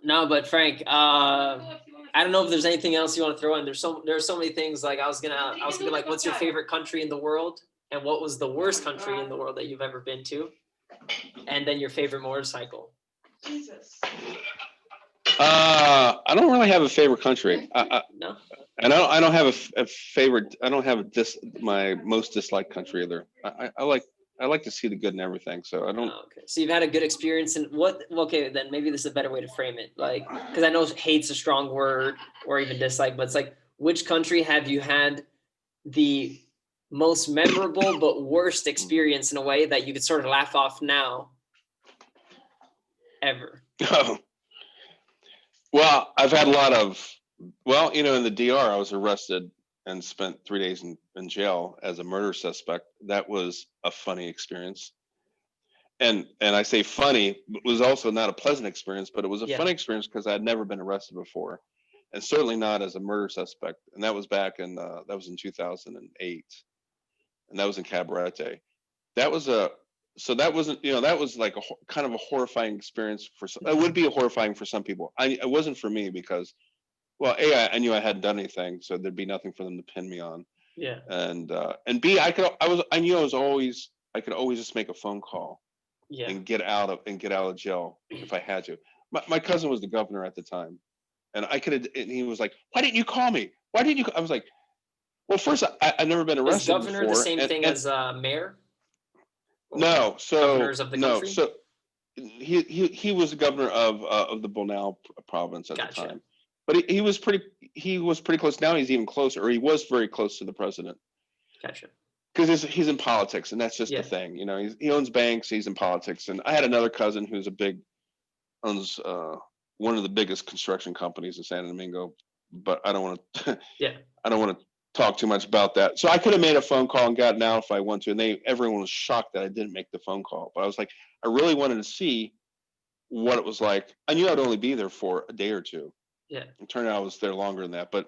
S1: No, but Frank, I don't know if there's anything else you want to throw in. There's so many things. Like I was gonna like, what's your favorite country in the world, and what was the worst country in the world that you've ever been to, and then your favorite motorcycle.
S4: Jesus.
S3: I don't really have a favorite country.
S1: No.
S3: And I don't have a favorite. I don't have my most disliked country either. I like to see the good in everything. So I don't.
S1: Oh, okay. So you've had a good experience in what? Okay, then maybe this is a better way to frame it. Like, because I know hate's a strong word, or even dislike, but it's like, which country have you had the most memorable but worst experience in a way that you could sort of laugh off now ever?
S3: Oh, well, I've had a lot of, well, in the DR, I was arrested and spent 3 days in jail as a murder suspect. That was a funny experience. And I say funny, it was also not a pleasant experience, but it was a
S1: Yeah.
S3: funny experience because I had never been arrested before, and certainly not as a murder suspect. And that was back in that was in 2008, and that was in Cabarete. That was a so that wasn't that was like kind of a horrifying experience for some. It would be horrifying for some people. It wasn't for me because, well, A, I knew I hadn't done anything, so there'd be nothing for them to pin me on,
S1: Yeah.
S3: and B, I knew I could always just make a phone call
S1: Yeah.
S3: and get out of jail if I had to. My cousin was the governor at the time, and he was like, "Why didn't you call me? Why didn't you?" I was like, "Well, first, I've never been
S1: Is
S3: arrested
S1: governor
S3: before."
S1: the same
S3: and,
S1: thing
S3: and
S1: as mayor? Or
S3: no,
S1: governors of the
S3: no,
S1: country?
S3: so he was the governor of the Bonao province at the
S1: Gotcha.
S3: time, but he was pretty close. Now he's even closer, or he was very close to the president.
S1: Gotcha.
S3: Because he's in politics, and that's just
S1: Yeah.
S3: the thing. He owns banks, he's in politics. And I had another cousin who's owns one of the biggest construction companies in San Domingo, but I don't want to
S1: Yeah.
S3: I don't want to talk too much about that. So I could have made a phone call and gotten out if I wanted to, and everyone was shocked that I didn't make the phone call. But I was like, I really wanted to see what it was like. I knew I'd only be there for a day or two.
S1: Yeah.
S3: It turned out I was there longer than that, but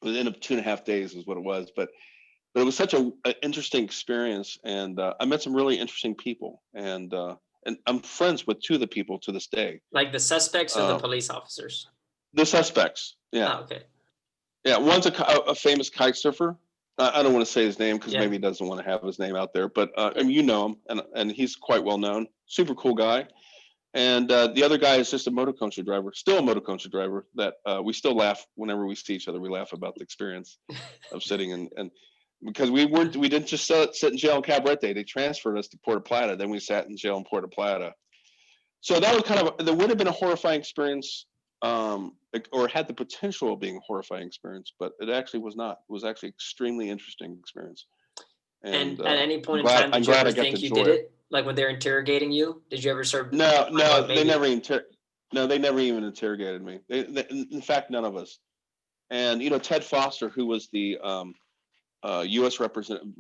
S3: within 2.5 days is what it was. But it was such an interesting experience, and I met some really interesting people, and I'm friends with two of the people to this day.
S1: Like the suspects or the
S3: Uh,
S1: police officers?
S3: the suspects, yeah,
S1: Oh, okay.
S3: yeah. One's a famous kite surfer. I don't want to say his name because
S1: Yeah.
S3: maybe he doesn't want to have his name out there, but I
S1: Yeah.
S3: mean, you know him, and he's quite well known. Super cool guy. And the other guy is just a motoconcha driver, still a motoconcha driver. That we still laugh whenever we see each other. We laugh about the experience of sitting and because we didn't just sit in jail in Cabarete. They transferred us to Puerto Plata. Then we sat in jail in Puerto Plata. So that was there would have been a horrifying experience, or had the potential of being a horrifying experience, but it actually was not. It was actually extremely interesting experience.
S1: And
S3: And
S1: at any point
S3: I'm
S1: in
S3: glad
S1: time,
S3: I'm
S1: did you
S3: glad
S1: ever
S3: I got to
S1: think you
S3: enjoy
S1: did
S3: it.
S1: it? Like when they're interrogating you, did you ever sort of
S3: No,
S1: well,
S3: they never no, they never even interrogated me. In fact, none of us. And Ted Foster, who was the U.S. representative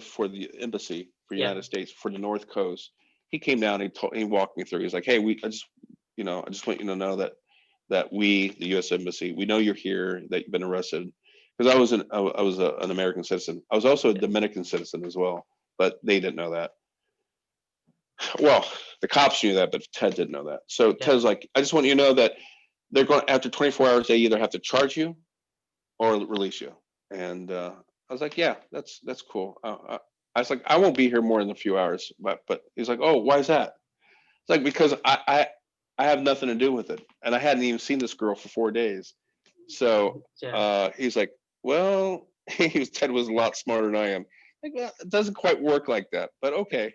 S3: for the embassy for the
S1: Yeah.
S3: United States for the North Coast, he came down. He walked me through. He's like, "Hey, I just want you to know that we, the U.S. Embassy, we know you're here, that you've been arrested." Because I was an American citizen. I was also a Dominican citizen as well, but they didn't know that. Well, the cops knew that, but Ted didn't know that. So
S1: Yeah.
S3: Ted's like, "I just want you to know that they're going after 24 hours. They either have to charge you or release you." And I was like, "Yeah, that's cool." I was like, "I won't be here more than a few hours," but he's like, "Oh, why is that?" It's like, because I have nothing to do with it, and I hadn't even seen this girl for 4 days. So
S1: Yeah.
S3: he's like, "Well," Ted was a lot smarter than I am. Like, well, it doesn't quite work like that, but okay.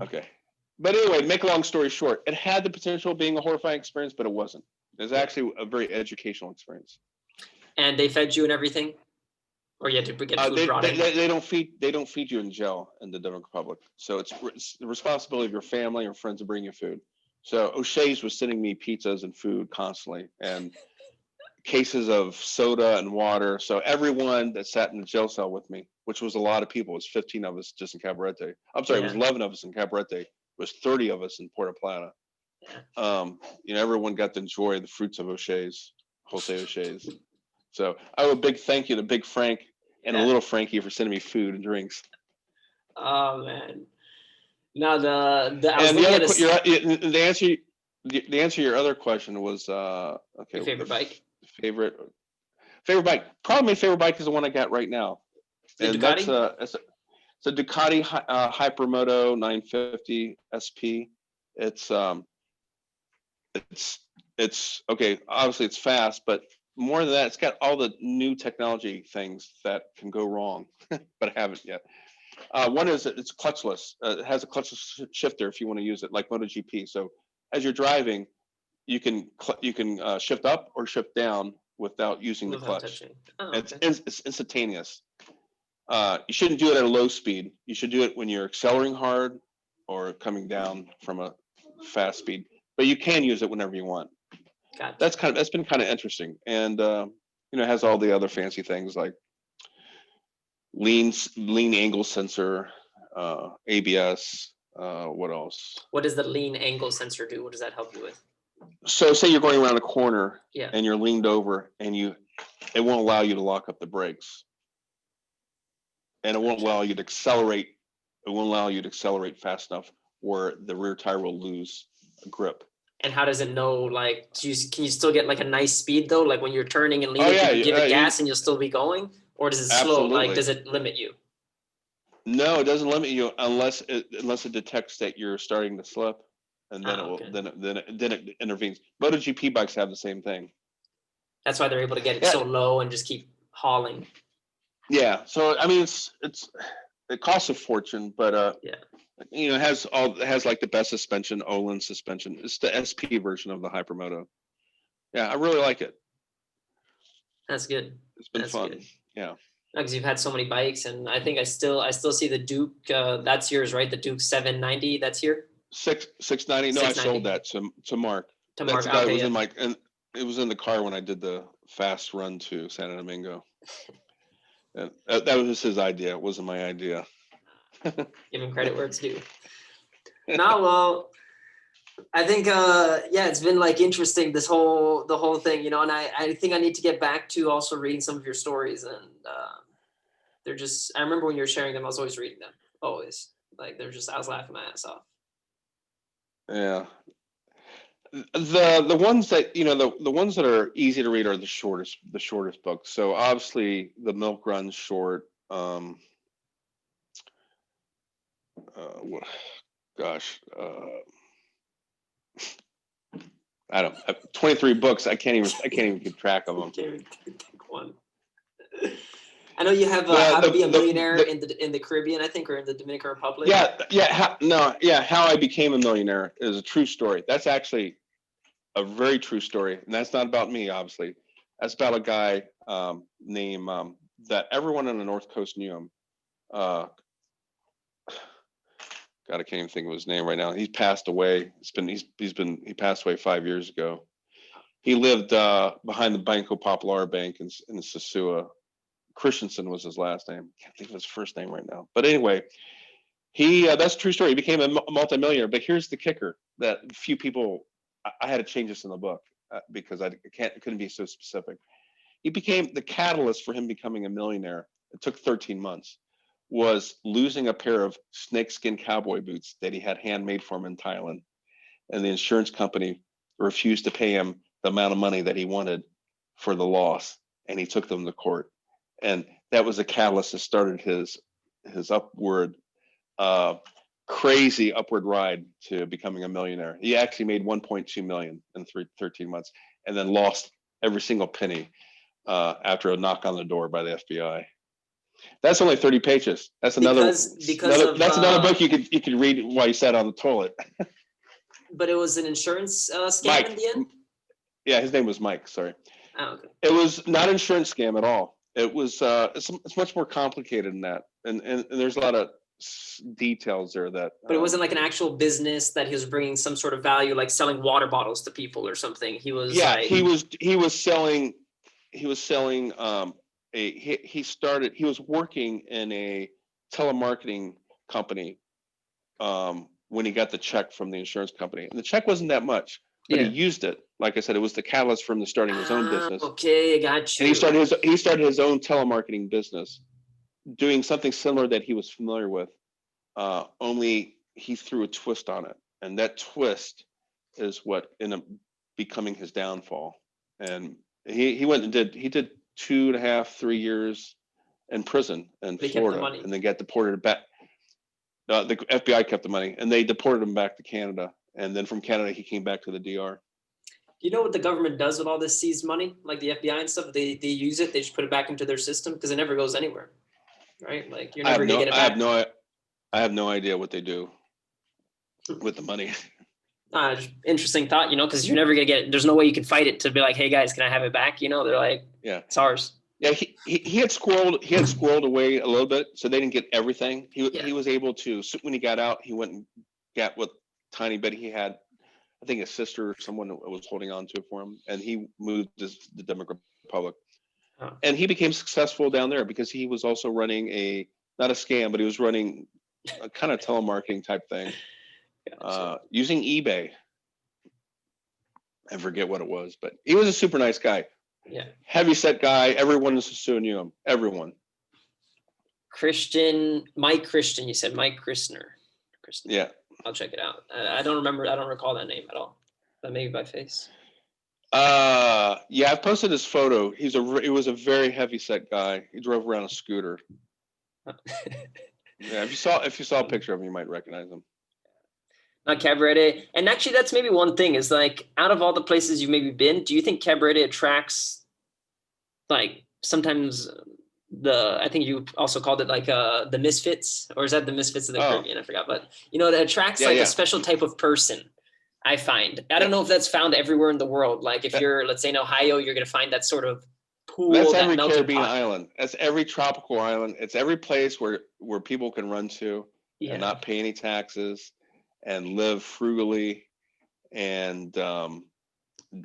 S3: Okay. But anyway, make a long story short, it had the potential of being a horrifying experience, but it wasn't. It was actually a very educational experience.
S1: And they fed you and everything, or you had to get food
S3: They,
S1: brought
S3: they,
S1: in?
S3: they don't feed you in jail in the Dominican Republic. So it's the responsibility of your family or friends to bring you food. So O'Shea's was sending me pizzas and food constantly, and cases of soda and water. So everyone that sat in the jail cell with me, which was a lot of people, it was 15 of us just in Cabarete. I'm sorry, it was
S1: Yeah.
S3: 11 of us in Cabarete. It was 30 of us in Puerto Plata. Everyone got to enjoy the fruits of O'Shea's, Jose O'Shea's. So I owe a big thank you to Big Frank and a
S1: Yeah.
S3: little Frankie for sending me food and drinks.
S1: Oh man. Now I was
S3: And
S1: looking at
S3: the answer to your other question was okay.
S1: your favorite bike,
S3: Favorite bike. Probably my favorite bike is the one I got right now,
S1: the
S3: and
S1: Ducati.
S3: it's a Ducati Hypermoto 950 SP. It's it's okay. Obviously, it's fast, but more than that, it's got all the new technology things that can go wrong, but I haven't yet. One is it's clutchless. It has a clutchless shifter if you want to use it, like MotoGP. So as you're driving, you can shift up or shift down without using the
S1: Without
S3: clutch.
S1: touching. Oh,
S3: It's,
S1: okay.
S3: it's instantaneous. You shouldn't do it at a low speed. You should do it when you're accelerating hard or coming down from a fast speed. But you can use it whenever you want.
S1: Gotcha.
S3: That's been kind of interesting, and it has all the other fancy things like lean angle sensor, ABS. What else?
S1: What does the lean angle sensor do? What does that help you with?
S3: So say you're going around a corner
S1: Yeah.
S3: and you're leaned over, and it won't allow you to lock up the brakes, and it won't
S1: Gotcha.
S3: allow you to accelerate. It won't allow you to accelerate fast enough where the rear tire will lose grip.
S1: And how does it know, like, can you still get like a nice speed though? Like when you're turning and
S3: Oh
S1: leaning,
S3: yeah,
S1: can you give it gas and you'll still be going? Or does it slow? Like,
S3: absolutely.
S1: does it limit you?
S3: No, it doesn't limit you unless it detects that you're starting to slip, and then
S1: Oh,
S3: it will
S1: okay.
S3: then it intervenes. MotoGP bikes have the same thing.
S1: That's why they're able to get it
S3: Yeah.
S1: so low and just keep hauling.
S3: Yeah. So I mean, it costs a fortune, but
S1: Yeah.
S3: it has like the best suspension, Österlund suspension. It's the SP version of the Hypermoto. Yeah, I really like it.
S1: That's good.
S3: It's been
S1: That's
S3: fun.
S1: good.
S3: Yeah.
S1: Because you've had so many bikes, and I think I still see the Duke. That's yours, right? The Duke 790. That's here.
S3: 690. No, I
S1: 690.
S3: sold that to Mark.
S1: To
S3: That's
S1: Mark.
S3: the guy that
S1: Okay,
S3: was
S1: yeah.
S3: in and it was in the car when I did the fast run to Santo Domingo. And that was his idea. It wasn't my idea.
S1: Give him credit where it's due. No, well, I think yeah, it's been like interesting the whole thing, and I think I need to get back to also reading some of your stories, and they're just, I remember when you were sharing them, I was always reading them. Always. Like I was laughing my ass off.
S3: Yeah. The ones that the ones that are easy to read are the shortest books. So obviously the Milk Run's short. What, gosh, I don't 23 books. I can't even keep track of them.
S1: Can't even pick one. I know you have
S3: The-
S1: How to
S3: the-
S1: Be a
S3: the-
S1: Millionaire
S3: the-
S1: in the Caribbean, I think, or in the Dominican Republic.
S3: How I Became a Millionaire is a true story. That's actually a very true story, and that's not about me, obviously. That's about a guy named that everyone on the North Coast knew him. God, I can't even think of his name right now. He's passed away. He passed away 5 years ago. He lived behind the Banco Popular Bank in Sosua. Christensen was his last name. Can't think of his first name right now. But anyway, that's a true story. He became a multimillionaire. But here's the kicker: that few people. I had to change this in the book because couldn't be so specific. He became the catalyst for him becoming a millionaire. It took 13 months. Was losing a pair of snakeskin cowboy boots that he had handmade for him in Thailand, and the insurance company refused to pay him the amount of money that he wanted for the loss, and he took them to court. And that was a catalyst that started his upward crazy upward ride to becoming a millionaire. He actually made 1.2 million in 13 months, and then lost every single penny after a knock on the door by the FBI. That's only 30 pages. That's
S1: Because of
S3: that's another book you could read while you sat on the toilet.
S1: But it was an insurance scam
S3: Mike.
S1: in the end.
S3: Yeah, his name was Mike. Sorry.
S1: Oh, okay.
S3: It was not an insurance scam at all. It was it's much more complicated than that, and there's a lot of details there that.
S1: But it wasn't like an actual business that he was bringing some sort of value, like selling water bottles to people or something. He was
S3: he was selling he was working in a telemarketing company when he got the check from the insurance company, and the check wasn't that much, but he used it. Like I said, it was the catalyst for him to starting his own business.
S1: Okay, I got you.
S3: And he started his own telemarketing business, doing something similar that he was familiar with, only he threw a twist on it, and that twist is what ended up becoming his downfall. And he went and did 2.5, 3 years in prison in Florida, and then got deported back. The FBI kept the money, and they deported him back to Canada. And then from Canada, he came back to the DR.
S1: Do you know what the government does with all this seized money, like the FBI and stuff? They use it. They just put it back into their system because it never goes anywhere, right? Like you're never gonna get it back.
S3: I have no idea what they do with the money.
S1: Just interesting thought, because you're never gonna get it. There's no way you can fight it to be like, hey guys, can I have it back? They're like,
S3: Yeah,
S1: it's ours.
S3: yeah. He had squirreled away a little bit, so they didn't get everything. He was able to. So when he got out, he went and got what tiny bit he had. I think his sister or someone was holding on to it for him, and he moved to the Dominican Republic.
S1: Oh.
S3: And he became successful down there because he was also running not a scam, but he was running a kind of telemarketing type thing,
S1: Gotcha.
S3: using eBay. I forget what it was, but he was a super nice guy.
S1: Yeah.
S3: Heavy set guy. Everyone is suing him. Everyone.
S1: Mike Christian, you said Mike Christner.
S3: Yeah.
S1: I'll check it out. I don't remember. I don't recall that name at all, but maybe by face.
S3: Yeah, I posted his photo. He was a very heavy set guy. He drove around a scooter. Yeah, if you saw a picture of him, you might recognize him.
S1: Not Cabaret. And actually, that's maybe one thing is like, out of all the places you've maybe been, do you think Cabaret attracts, like, sometimes I think you also called it like the misfits, or is that the misfits of the Caribbean? I forgot, but it attracts a special type of person. I find. I don't know if that's found everywhere in the world. Like if you're, let's say in Ohio, you're going to find that sort of pool.
S3: That's every Caribbean island. That's every tropical island. It's every place where people can run to and not pay any taxes and live frugally and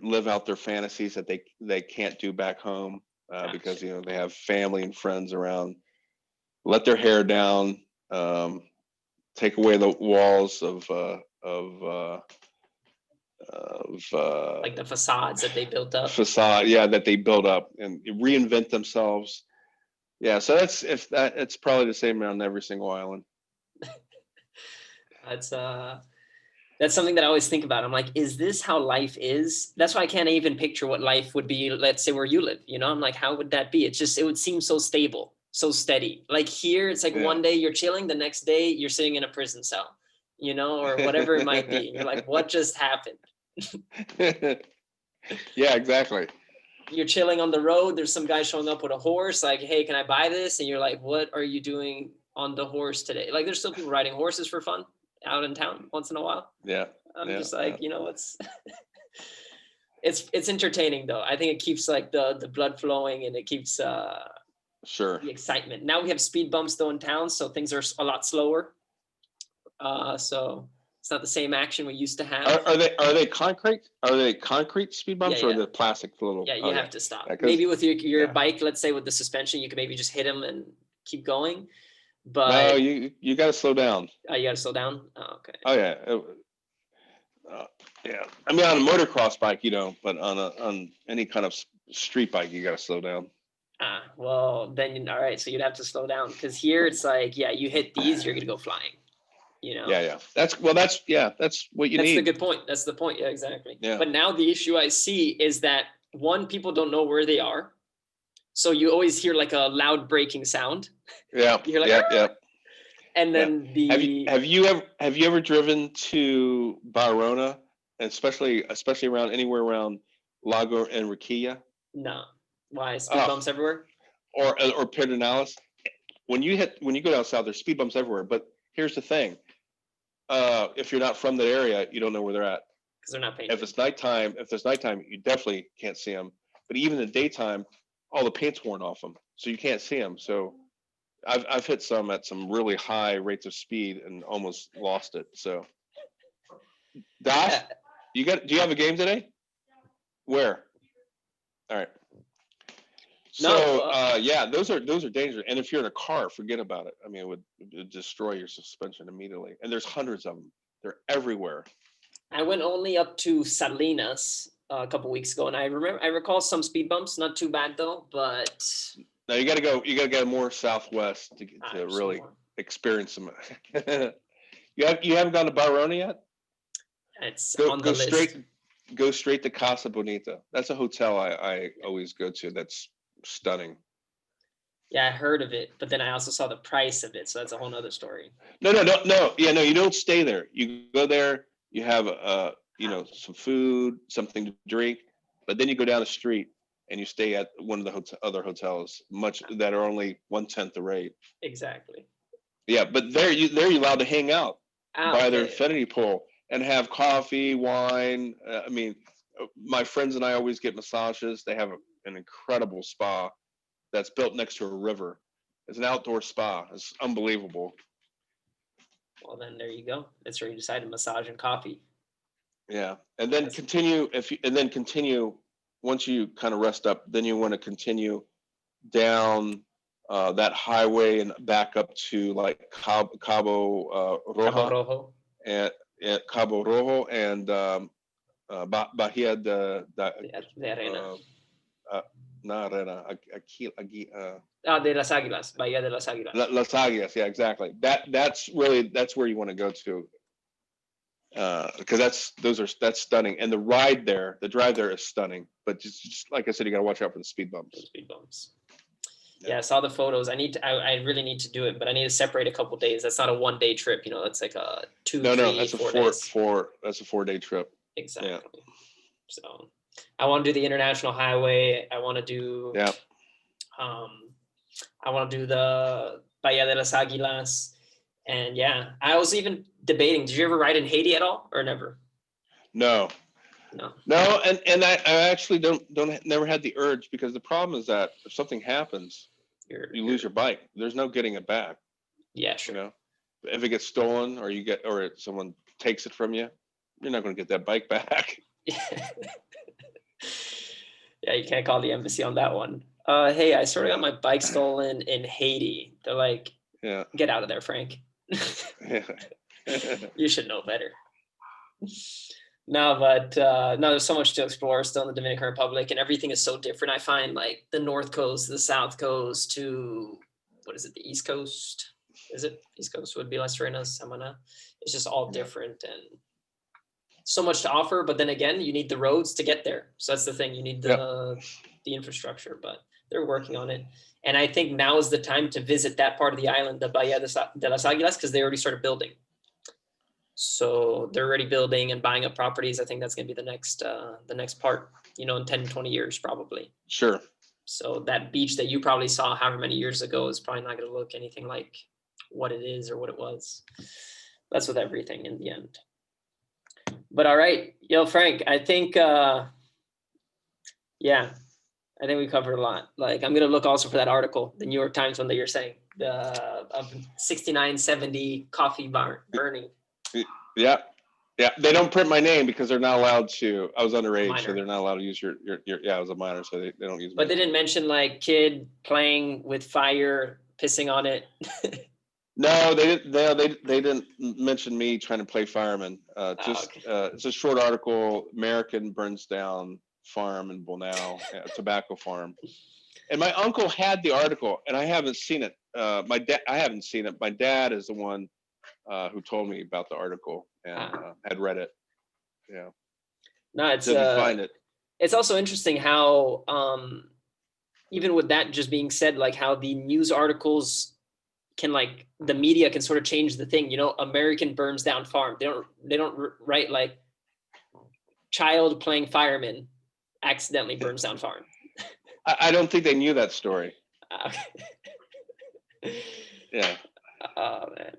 S3: live out their fantasies that they can't do back home because they have family and friends around. Let their hair down. Take away the walls of
S1: like the facades that they built up.
S3: That they build up and reinvent themselves. Yeah, so it's probably the same on every single island.
S1: That's something that I always think about. I'm like, is this how life is? That's why I can't even picture what life would be, let's say where you live. I'm like, how would that be? It would seem so stable, so steady. Like here, it's like one day you're chilling, the next day you're sitting in a prison cell, or whatever it might be. And you're like, what just happened?
S3: Yeah, exactly.
S1: You're chilling on the road. There's some guy showing up with a horse. Like, hey, can I buy this? And you're like, what are you doing on the horse today? Like, there's still people riding horses for fun out in town once in a while.
S3: Yeah.
S1: I'm just like, it's entertaining though. I think it keeps like the blood flowing and it keeps
S3: sure
S1: the excitement. Now we have speed bumps though in town, so things are a lot slower. So it's not the same action we used to have.
S3: Are they concrete? Are they concrete speed bumps or the plastic little?
S1: Yeah, you have to stop. Maybe with your bike, let's say with the suspension, you can maybe just hit them and keep going. But
S3: no, you got to slow down.
S1: Oh, you got to slow down. Oh, okay.
S3: Oh yeah, yeah. I mean, on a motocross bike, but on any kind of street bike, you got to slow down.
S1: Well, then all right. So you'd have to slow down because here it's like, you hit these, you're gonna go flying.
S3: Yeah. That's what you need. That's
S1: the good point. That's the point. Yeah, exactly. Yeah. But now the issue I see is that people don't know where they are. So you always hear like a loud braking sound.
S3: Yeah.
S1: You're like,
S3: yeah.
S1: And then
S3: have you ever driven to Barcelona, and especially anywhere around Lago Enriquilla?
S1: No. Why? Speed bumps everywhere?
S3: Or Pedernales? When you go down south, there's speed bumps everywhere. But here's the thing: if you're not from that area, you don't know where they're at.
S1: Because they're not painted.
S3: If there's nighttime, you definitely can't see them. But even in the daytime, all the paint's worn off them, so you can't see them. So I've hit some at some really high rates of speed and almost lost it. So, Dash, do you have a game today? Where? All right. So those are dangerous. And if you're in a car, forget about it. I mean, it would destroy your suspension immediately. And there's hundreds of them. They're everywhere.
S1: I went only up to Salinas a couple weeks ago, and I recall some speed bumps. Not too bad though, but.
S3: No, you got to go more southwest to really experience them. You haven't gone to Barcelona yet?
S1: It's on the list.
S3: Go straight to Casa Bonita. That's a hotel I always go to. That's stunning.
S1: Yeah, I heard of it, but then I also saw the price of it, so that's a whole nother story.
S3: No. Yeah, no, you don't stay there. You go there. You have some food, something to drink, but then you go down the street. And you stay at one of the other hotels, that are only 1/10 the rate.
S1: Exactly.
S3: Yeah, but there you're allowed to hang out by their infinity pool. and have coffee, wine. I mean, my friends and I always get massages. They have an incredible spa that's built next to a river. It's an outdoor spa. It's unbelievable.
S1: Well, then there you go. That's where you decided massage and coffee.
S3: Yeah, and then continue once you kind of rest up. Then you want to continue down that highway and back up to like Cabo
S1: Cabo
S3: Roja
S1: Rojo.
S3: and Cabo Rojo and Bahia
S1: De Arena.
S3: not Arena,
S1: De las Águilas. Bahía de las Águilas.
S3: Las Aguilas. Yeah, exactly. That's where you want to go to. Because that's stunning, and the drive there is stunning. But just like I said, you got to watch out for the speed bumps.
S1: Speed bumps. Yeah, I saw the photos. I really need to do it, but I need to separate a couple days. That's not a 1 day trip. That's like a 2, 3,
S3: That's a
S1: 4 days.
S3: That's a 4-day trip.
S1: Exactly. Yeah. So I want to do the international highway. I want to do.
S3: Yeah.
S1: I want to do the Bahía de las Águilas. And yeah, I was even debating, did you ever ride in Haiti at all or never?
S3: No, and I actually never had the urge, because the problem is that if something happens, you lose your bike. There's no getting it back.
S1: Yeah, sure.
S3: If it gets stolen or someone takes it from you, you're not going to get that bike back.
S1: Yeah, you can't call the embassy on that one. Hey, I sort of got my bike stolen in Haiti. They're like, get out of there, Frank. You should know better. No, but no, there's so much to explore still in the Dominican Republic, and everything is so different. I find like the North Coast, the South Coast, to the East Coast? Is it East Coast would be Las Arenas, Samana? It's just all different and so much to offer. But then again, you need the roads to get there. So that's the thing. You need the infrastructure, but they're working on it. And I think now is the time to visit that part of the island, the Bahía de las Águilas, because they already started building. So they're already building and buying up properties. I think that's going to be the next part, in 10, 20 years, probably.
S3: Sure.
S1: So that beach that you probably saw however many years ago is probably not going to look anything like what it is or what it was. That's with everything in the end. But all right, Frank, I think, I think we covered a lot. Like, I'm going to look also for that article, the New York Times one that you're saying, of 6970 coffee burning.
S3: Yeah. They don't print my name because they're not allowed to. I was underage, so they're not allowed to use your I was a minor, so they don't use.
S1: But they didn't mention like kid playing with fire, pissing on it.
S3: No, they didn't mention me trying to play fireman. It's a short article. American burns down farm in Bonao, a tobacco farm. And my uncle had the article, and I haven't seen it. I haven't seen it. My dad is the one who told me about the article and had read it. Yeah.
S1: No, it's
S3: didn't find it.
S1: It's also interesting how, even with that just being said, like how the news articles can, like, the media can sort of change the thing. American burns down farm. They don't write like child playing fireman accidentally burns down farm.
S3: I don't think they knew that story. Yeah.
S1: Oh man.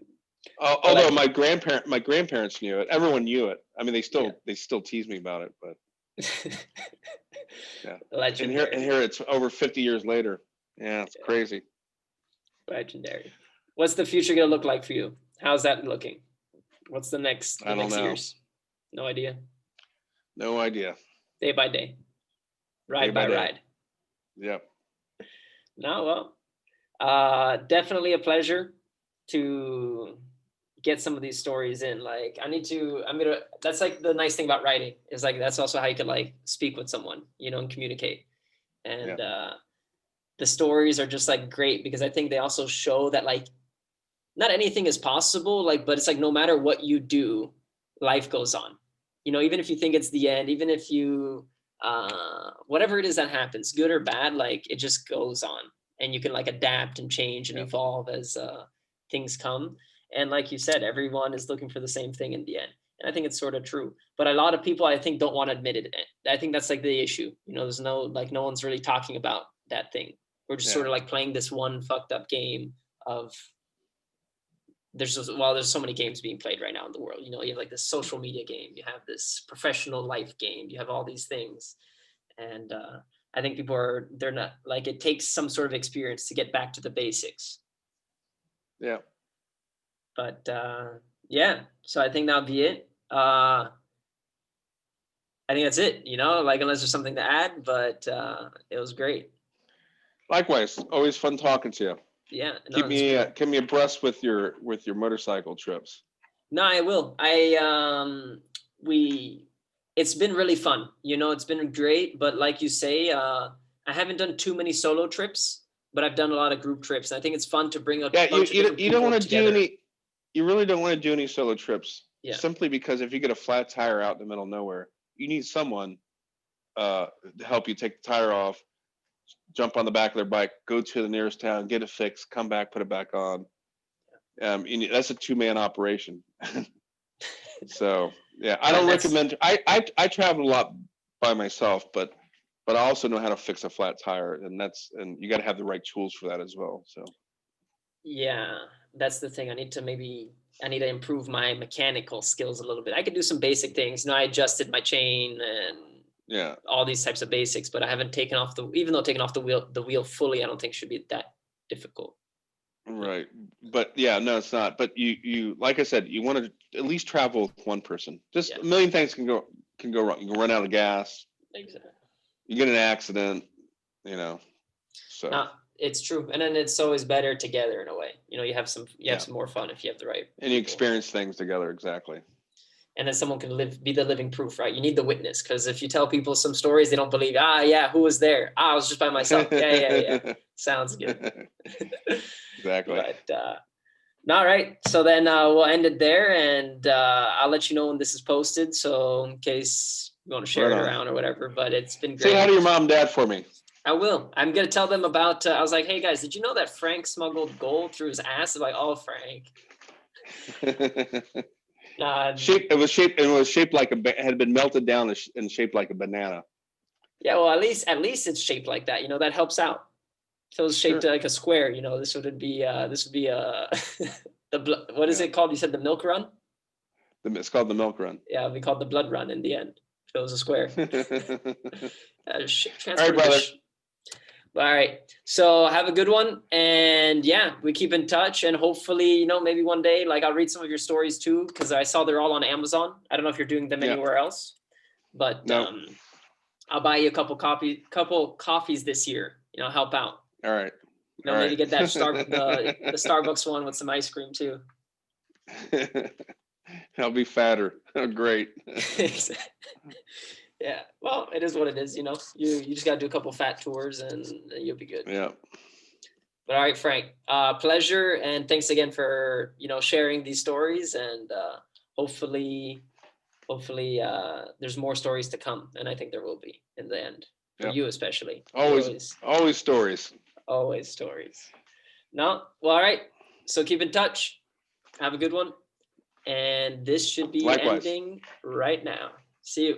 S3: Although my grandparents knew it. Everyone knew it. I mean, they still tease me about it, but yeah.
S1: Legendary.
S3: And here it's over 50 years later. Yeah, it's crazy.
S1: Legendary. What's the future gonna look like for you? How's that looking? What's the next years? No idea.
S3: No idea.
S1: Day by day. Ride by ride.
S3: Yep.
S1: No, well, definitely a pleasure to get some of these stories in. Like, that's like the nice thing about writing is like, that's also how you could like speak with someone, and communicate. And the stories are just like great because I think they also show that like not anything is possible, like, but it's like, no matter what you do, life goes on, even if you think it's the end, even if you, whatever it is that happens, good or bad, like it just goes on and you can like adapt and change and evolve as things come. And like you said, everyone is looking for the same thing in the end. And I think it's sort of true, but a lot of people, I think, don't want to admit it. I think that's like the issue, there's no one's really talking about that thing. We're just sort of like playing this one fucked up game of there's so many games being played right now in the world. You know, you have like this social media game, you have this professional life game, you have all these things. And I think they're not like, it takes some sort of experience to get back to the basics.
S3: Yeah.
S1: But yeah, so I think that'll be it. I think that's it, you know, like unless there's something to add, but it was great.
S3: Likewise, always fun talking to you.
S1: Yeah. No,
S3: Keep me abreast with your motorcycle trips.
S1: No, I will. It's been really fun. You know, it's been great. But like you say, I haven't done too many solo trips, but I've done a lot of group trips. I think it's fun to bring a bunch of different
S3: you don't
S1: people
S3: want to do
S1: together.
S3: you really don't want to do any solo trips.
S1: Yeah.
S3: Simply because if you get a flat tire out in the middle of nowhere, you need someone to help you take the tire off, jump on the back of their bike, go to the nearest town, get it fixed, come back, put it back on. That's a 2-man operation. So yeah, I don't recommend. I travel a lot by myself, but I also know how to fix a flat tire, and you got to have the right tools for that as well. So
S1: yeah, that's the thing. I need to improve my mechanical skills a little bit. I could do some basic things. You know, I adjusted my chain and
S3: yeah,
S1: all these types of basics, but I haven't taken off the wheel fully, I don't think should be that difficult.
S3: right. But yeah, no, it's not. But you like I said, you want to at least travel with one person. Just a million things can go wrong. You can run out of gas.
S1: Exactly.
S3: You get in an accident, you know. So
S1: no, it's true. And then it's always better together in a way. You know, you have some more fun if you have the right
S3: and you experience things together. Exactly.
S1: And then someone can be the living proof, right? You need the witness, because if you tell people some stories, they don't believe. Yeah, who was there? I was just by myself. Yeah. Sounds good.
S3: Exactly.
S1: But all right. So then we'll end it there, and I'll let you know when this is posted. So in case you want to share it around or whatever. But it's been great.
S3: Say hi to your mom and dad for me.
S1: I will. I'm gonna tell them about. I was like, hey guys, did you know that Frank smuggled gold through his ass? They're like, oh, Frank.
S3: It was shaped like had been melted down and shaped like a banana.
S1: Yeah, well, at least it's shaped like that. You know, that helps out. If it was shaped like a square, you know, this would be what is it called? You said the milk run?
S3: It's called the milk run.
S1: Yeah, it'd be called the blood run in the end. If it was a square.
S3: All right, brother.
S1: All right. So have a good one. And yeah, we keep in touch, and hopefully, you know, maybe one day, like I'll read some of your stories too, because I saw they're all on Amazon. I don't know if you're doing them anywhere else, but I'll buy you a couple coffees this year, you know, help out.
S3: All right.
S1: You know, maybe get that the Starbucks one with some ice cream too.
S3: I'll be fatter. Oh, great.
S1: Yeah, well, it is what it is, you know. You just got to do a couple fat tours and you'll be good.
S3: Yeah.
S1: But all right, Frank, pleasure, and thanks again for, you know, sharing these stories, and hopefully there's more stories to come, and I think there will be in the end for you especially.
S3: Always stories.
S1: Always stories. No, well, all right. So keep in touch. Have a good one, and this should be ending right now. See you.